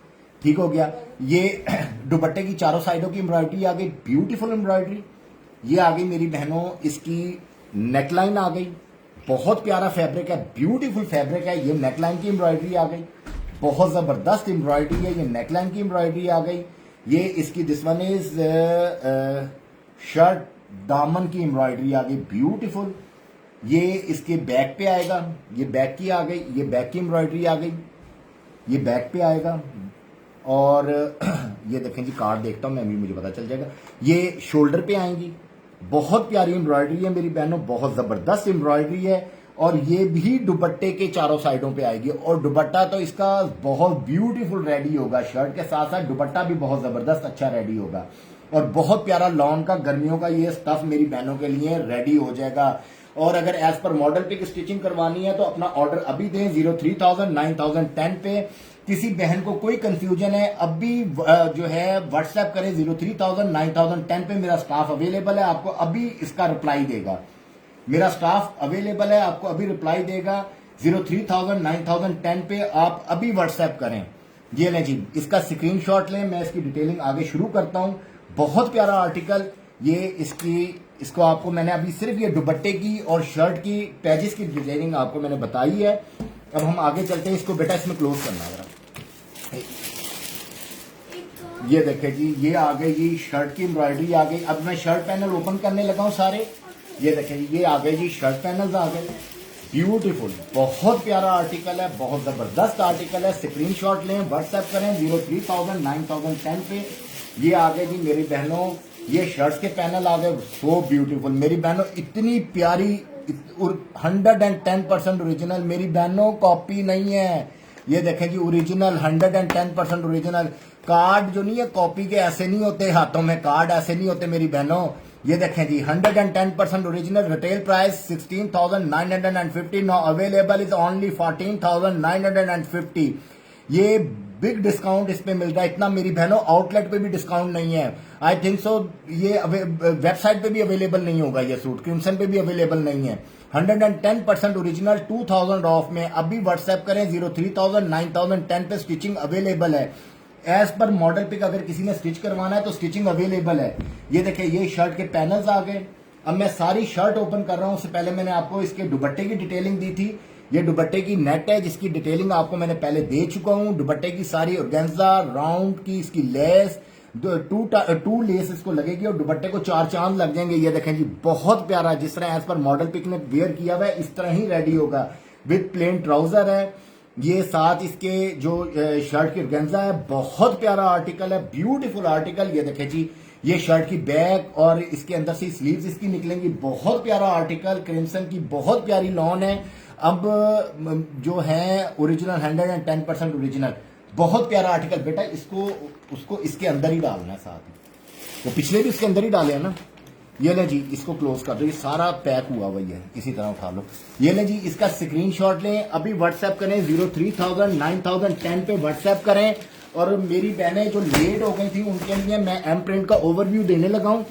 ठीक हो गया। ये दुपट्टे की चारों साइडों की एम्ब्रॉयडरी आ गई, ब्यूटीफुल एम्ब्रॉयडरी। ये आ गई मेरी बहनों, इसकी नेकलाइन आ गई, बहुत प्यारा फैब्रिक है, ब्यूटीफुल फैब्रिक है। ये नेकलाइन की एम्ब्रॉयडरी आ गई, बहुत जबरदस्त एम्ब्रॉयडरी है। ये नेकलाइन की एम्ब्रॉयडरी आ गई। ये इसकी दिस वन इज शर्ट दामन की एम्ब्रॉयडरी आ गई, ब्यूटीफुल। ये इसके बैक पे आएगा, ये बैक की आ गई, ये बैक की एम्ब्रॉयडरी आ गई, ये बैक पे आएगा। और ये देखें जी, कार्ड देखता हूं मैं भी, मुझे पता चल जाएगा। ये शोल्डर पे आएंगी, बहुत प्यारी एम्ब्रॉयडरी है मेरी बहनों, बहुत जबरदस्त एम्ब्रॉयडरी है। और ये भी दुपट्टे के चारों साइडों पे आएगी, और दुपट्टा तो इसका बहुत ब्यूटीफुल रेडी होगा। शर्ट के साथ साथ दुपट्टा भी बहुत जबरदस्त अच्छा रेडी होगा, और बहुत प्यारा लॉन का गर्मियों का ये स्टफ मेरी बहनों के लिए रेडी हो जाएगा। और अगर as per model pic stitching करवानी है तो अपना ऑर्डर अभी दें 03,000 9010 पे। किसी बहन को कोई कंफ्यूजन है, अभी जो है व्हाट्सएप करें 03,000 9010 पे। मेरा स्टाफ अवेलेबल है, आपको अभी इसका रिप्लाई देगा। मेरा स्टाफ अवेलेबल है, आपको अभी रिप्लाई देगा 03,000 9010 पे। आप अभी व्हाट्सएप करें। ये लें जी, इसका स्क्रीनशॉट लें, मैं इसकी डिटेलिंग आगे शुरू करता हूं। बहुत प्यारा आर्टिकल ये, इसको आपको मैंने अभी सिर्फ ये दुपट्टे की और शर्ट की पैजेस की डिजाइनिंग आपको मैंने बताई है। अब हम आगे चलते हैं। इसको बेटा इसमें क्लोज करना जरा। ये देखे जी, ये आ गई जी शर्ट की एम्ब्रॉयडरी आ गई। अब मैं शर्ट पैनल ओपन करने लगा हूं सारे। ये देखे जी, ये आ गए जी शर्ट पैनल्स आ गए, ब्यूटीफुल, बहुत प्यारा आर्टिकल है, बहुत जबरदस्त आर्टिकल है। स्क्रीनशॉट लें, व्हाट्सएप करें 03,000 9010 पे। ये आ गए जी मेरी बहनों, ये शर्ट्स के पैनल आ गए, सो ब्यूटीफुल मेरी बहनों, इतनी प्यारी, 110% ओरिजिनल मेरी बहनों, कॉपी नहीं है। ये देखें जी, ओरिजिनल 110% ओरिजिनल। कार्ड जो नहीं है कॉपी के ऐसे नहीं होते, हाथों में कार्ड ऐसे नहीं होते मेरी बहनों। ये देखें जी, 110% original. Retail price 16,950, now available is only 14,950। ये बिग डिस्काउंट इस पे मिल रहा है। इतना मेरी बहनों आउटलेट पे भी डिस्काउंट नहीं है। आई थिंक सो ये वेबसाइट पे भी अवेलेबल नहीं होगा। ये सूट क्रिम्सन पे भी अवेलेबल नहीं है। 110% ओरिजिनल 2000 ऑफ में। अभी व्हाट्सएप करें 03,000 9010 पे। स्टिचिंग अवेलेबल है, एज पर मॉडल पिक अगर किसी ने स्टिच करवाना है तो स्टिचिंग अवेलेबल है। ये देखिए, ये शर्ट के पैनल्स आ गए। अब मैं सारी शर्ट ओपन कर रहा हूं। उससे पहले मैंने आपको इसके दुपट्टे की डिटेलिंग दी थी। ये दुपट्टे की नेट है जिसकी डिटेलिंग आपको मैंने पहले दे चुका हूं। दुपट्टे की सारी ऑर्गेन्जा राउंड की इसकी लेस, टू लेस इसको लगेगी, और दुपट्टे को 4 चांद लग जाएंगे। ये देखें जी, बहुत प्यारा, जिस तरह एज पर मॉडल पिक ने वेयर किया हुआ है इस तरह ही रेडी होगा। विद प्लेन ट्राउजर है ये, साथ इसके जो शर्ट की ऑर्गेन्जा है, बहुत प्यारा आर्टिकल है, ब्यूटीफुल आर्टिकल। ये देखें जी, ये शर्ट की बैक और इसके अंदर से स्लीव्स इसकी निकलेंगी, बहुत प्यारा आर्टिकल। क्रिम्सन की बहुत प्यारी लॉन है। अब जो है ओरिजिनल 110% ओरिजिनल, बहुत प्यारा आर्टिकल। बेटा इसको उसको इसके अंदर ही डालना है साथ में, वो पिछले भी इसके अंदर ही डाले हैं ना। ये ले जी, इसको क्लोज कर दो, ये सारा पैक हुआ हुआ है, इसी तरह उठा लो। ये ले जी, इसका स्क्रीनशॉट लें, अभी व्हाट्सएप करें 03,000 9010 पे व्हाट्सएप करें। और मेरी बहनें जो लेट हो गई थी उनके लिए मैं एम प्रिंट का ओवरव्यू देने लगा हूं।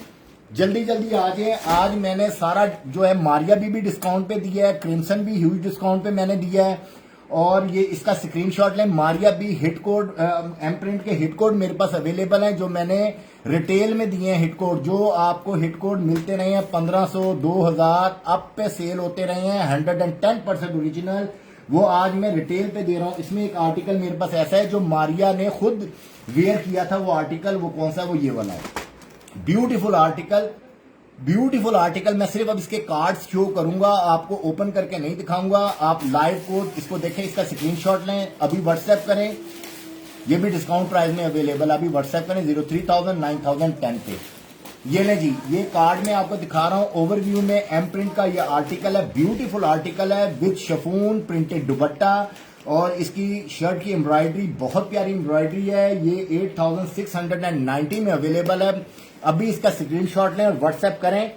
जल्दी जल्दी आ जाए। आज मैंने सारा जो है मारिया भी डिस्काउंट पे दिया है, क्रिम्सन भी ह्यूज डिस्काउंट पे मैंने दिया है। और ये इसका स्क्रीनशॉट लें। मारिया भी हिट कोड, एम प्रिंट के हिट कोड मेरे पास अवेलेबल हैं, जो मैंने रिटेल में दिए हैं हिट कोड। जो आपको हिट कोड मिलते रहे हैं 1500 2000 अप पे सेल होते रहे हैं, 110% ओरिजिनल, वो आज मैं रिटेल पे दे रहा हूं। इसमें एक आर्टिकल मेरे पास ऐसा है जो मारिया ने खुद वेयर किया था। वो आर्टिकल वो कौन सा, वो ये वाला है, ब्यूटीफुल आर्टिकल, ब्यूटीफुल आर्टिकल। मैं सिर्फ अब इसके कार्ड्स शो करूंगा, आपको ओपन करके नहीं दिखाऊंगा। आप लाइव कोड इसको देखें, इसका स्क्रीनशॉट लें, अभी व्हाट्सएप करें। ये भी डिस्काउंट प्राइस में अवेलेबल, अभी व्हाट्सएप करें 03,000 9010 पे। ये ले जी, ये कार्ड में आपको दिखा रहा हूं ओवरव्यू में। एम प्रिंट का ये आर्टिकल है, ब्यूटीफुल आर्टिकल है, विद शफून प्रिंटेड दुपट्टा, और इसकी शर्ट की एम्ब्रॉयडरी बहुत प्यारी एम्ब्रॉयडरी है। ये 8690 में अवेलेबल है। अभी इसका स्क्रीनशॉट लें और व्हाट्सएप करें।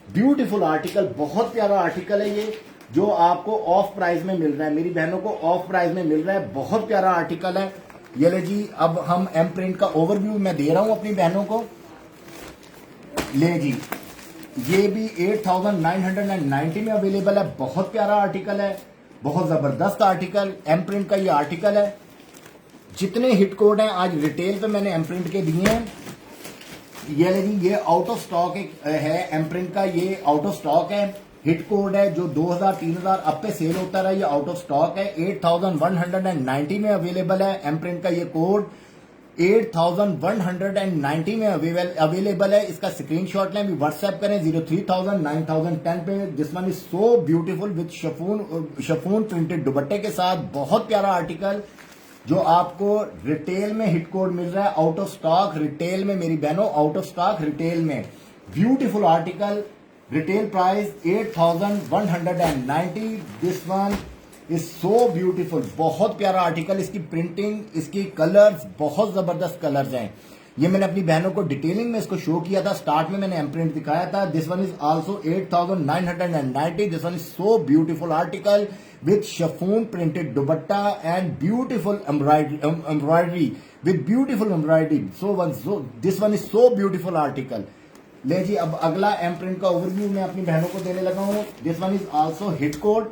ब्यूटीफुल आर्टिकल, बहुत प्यारा आर्टिकल है ये, जो आपको ऑफ प्राइस में मिल रहा है, मेरी बहनों को ऑफ प्राइस में मिल रहा है। बहुत प्यारा आर्टिकल है ये ले जी। अब हम एम प्रिंट का ओवरव्यू मैं दे रहा हूं अपनी बहनों को। ले जी, ये भी 8990 में अवेलेबल है। बहुत प्यारा आर्टिकल है, बहुत जबरदस्त आर्टिकल, एम प्रिंट का ये आर्टिकल है। जितने हिट कोड हैं आज रिटेल पे मैंने एम प्रिंट के दिए हैं। ये लेकिन ये आउट ऑफ स्टॉक है, एम प्रिंट का ये आउट ऑफ स्टॉक है। हिट कोड है जो 2000-3000 अब पे सेल होता रहा, ये आउट ऑफ स्टॉक है। 8190 में अवेलेबल है एम प्रिंट का ये कोड, 8190 में अवेलेबल है। इसका स्क्रीनशॉट लें, भी व्हाट्सएप करें 03,000-9010 पे। This one is so beautiful with chiffon printed दुपट्टे के साथ। बहुत प्यारा आर्टिकल जो आपको रिटेल में हिट कोड मिल रहा है, आउट ऑफ स्टॉक रिटेल में मेरी बहनों, आउट ऑफ स्टॉक रिटेल में। Beautiful article, retail price 8190। This one is so beautiful, बहुत प्यारा आर्टिकल। इसकी प्रिंटिंग, इसकी कलर्स, बहुत जबरदस्त कलर्स हैं। ये मैंने अपनी बहनों को डिटेलिंग में इसको शो किया था, स्टार्ट में मैंने एम प्रिंट दिखाया था। This one is also 8990। This one is so beautiful article with chiffon printed dupatta and beautiful embroidery with beautiful embroidery. This one is so beautiful article. ले जी, अब अगला एम प्रिंट का ओवरव्यू मैं अपनी बहनों को देने लगा हूं। This one is also hit code,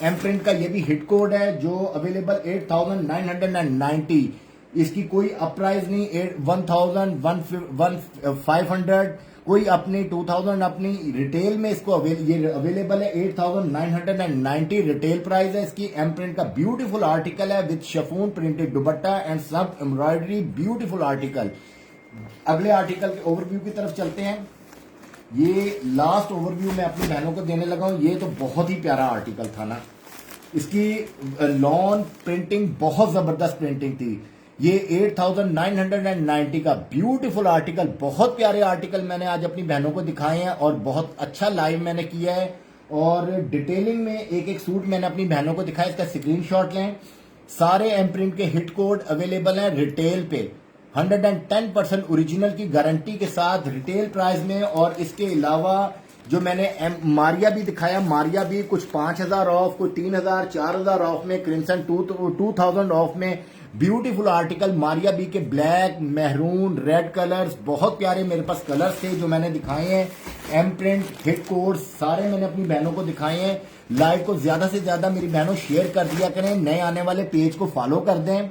M print का ये भी हिट कोड है जो अवेलेबल 8990। इसकी कोई अप प्राइस नहीं, 1000-1500 कोई अपनी 2000 अपनी। रिटेल में इसको ये अवेलेबल है 8990 रिटेल प्राइस है इसकी। एम प्रिंट का ब्यूटीफुल आर्टिकल है with chiffon printed dupatta and सब एम्ब्रॉयडरी, ब्यूटीफुल आर्टिकल। अगले आर्टिकल के ओवरव्यू की तरफ चलते हैं। ये लास्ट ओवरव्यू मैं अपनी बहनों को देने लगा हूं। ये तो बहुत ही प्यारा आर्टिकल था ना, इसकी लॉन प्रिंटिंग बहुत जबरदस्त प्रिंटिंग थी। ये 8990 का ब्यूटीफुल आर्टिकल, बहुत प्यारे आर्टिकल मैंने आज अपनी बहनों को दिखाए हैं और बहुत अच्छा लाइव मैंने किया है। और डिटेलिंग में एक एक सूट मैंने अपनी बहनों को दिखाया, इसका स्क्रीनशॉट लें। सारे एम प्रिंट के हिट कोड अवेलेबल हैं रिटेल पे, 110% ओरिजिनल की गारंटी के साथ रिटेल प्राइस में। और इसके अलावा जो मैंने मारिया भी दिखाया, मारिया भी कुछ 5000 ऑफ, कुछ 3000, 4000 ऑफ में, क्रिम्सन 2000 ऑफ में। ब्यूटीफुल आर्टिकल मारिया बी के ब्लैक, मेहरून, रेड कलर्स, बहुत प्यारे मेरे पास कलर्स थे जो मैंने दिखाए हैं। एम प्रिंट हिट कोड्स सारे मैंने अपनी बहनों को दिखाए हैं। लाइव को ज्यादा से ज्यादा मेरी बहनों शेयर कर दिया करें, नए आने वाले पेज को फॉलो कर दें।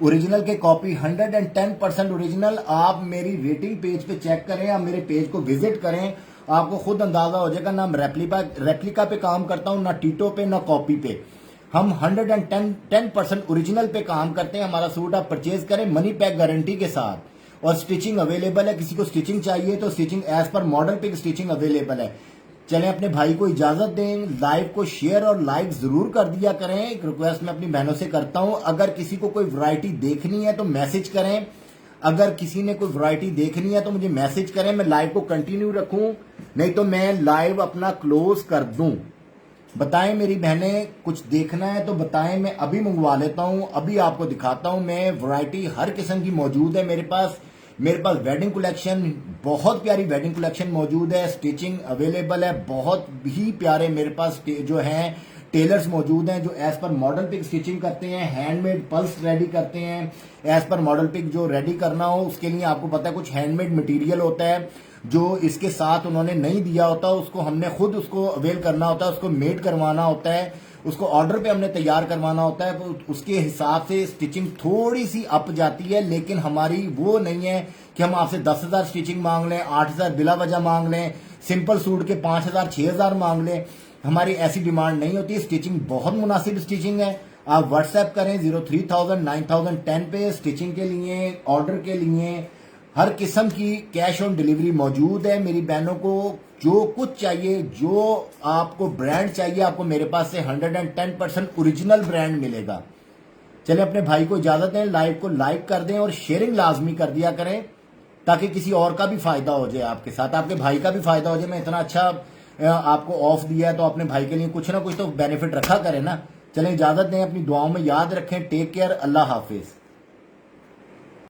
ओरिजिनल के कॉपी 110% ओरिजिनल। आप मेरी रेटिंग पेज पे चेक करें, आप मेरे पेज को विजिट करें, आपको खुद अंदाजा हो जाएगा। ना रेप्लिका पे काम करता हूं, ना टीटो पे, ना कॉपी पे। हम 110% ओरिजिनल पे काम करते हैं। हमारा सूट आप परचेज करें मनी पैक गारंटी के साथ। और स्टिचिंग अवेलेबल है, किसी को स्टिचिंग चाहिए तो स्टिचिंग एज पर मॉडल पे स्टिचिंग अवेलेबल है। चलें, अपने भाई को इजाजत दें, लाइव को शेयर और लाइक जरूर कर दिया करें। एक रिक्वेस्ट मैं अपनी बहनों से करता हूं, अगर किसी को कोई वैरायटी देखनी है तो मैसेज करें। अगर किसी ने कोई वैरायटी देखनी है तो मुझे मैसेज करें, मैं लाइव को कंटिन्यू रखूं, नहीं तो मैं लाइव अपना क्लोज कर दूं। बताएं मेरी बहनें, कुछ देखना है तो बताएं, मैं अभी मंगवा लेता हूं, अभी आपको दिखाता हूं। मैं वैरायटी हर किस्म की मौजूद है मेरे पास। वेडिंग कलेक्शन, बहुत प्यारी वेडिंग कलेक्शन मौजूद है। स्टिचिंग अवेलेबल है, बहुत ही प्यारे मेरे पास जो हैं टेलर्स मौजूद हैं जो as per model pic stitching करते हैं, हैंडमेड पल्स रेडी करते हैं। एज पर मॉडल पिक जो रेडी करना हो उसके लिए आपको पता है कुछ हैंडमेड मटेरियल होता है जो इसके साथ उन्होंने नहीं दिया होता, उसको हमने खुद उसको अवेल करना होता है, उसको मेड करवाना होता है, उसको ऑर्डर पे हमने तैयार करवाना होता है। उसके हिसाब से स्टिचिंग थोड़ी सी अप जाती है, लेकिन हमारी वो नहीं है कि हम आपसे 10,000 स्टिचिंग मांग लें, 8,000 बिला वजह मांग लें, सिंपल सूट के 5,000 6,000 मांग लें। हमारी ऐसी डिमांड नहीं होती। स्टिचिंग बहुत मुनासिब स्टिचिंग है। आप व्हाट्सएप करें 03,000-9010 पे स्टिचिंग के लिए, ऑर्डर के लिए। हर किस्म की कैश ऑन डिलीवरी मौजूद है। मेरी बहनों को जो कुछ चाहिए, जो आपको ब्रांड चाहिए, आपको मेरे पास से 110% ओरिजिनल ब्रांड मिलेगा। चले, अपने भाई को इजाजत दें, लाइव को लाइक कर दें और शेयरिंग लाजमी कर दिया करें ताकि किसी और का भी फायदा हो जाए, आपके साथ आपके भाई का भी फायदा हो जाए। मैं इतना अच्छा आपको ऑफ दिया है तो अपने भाई के लिए कुछ ना कुछ तो बेनिफिट रखा करें ना। चलें, इजाजत दें, अपनी दुआओं में याद रखें। टेक केयर, अल्लाह हाफिज।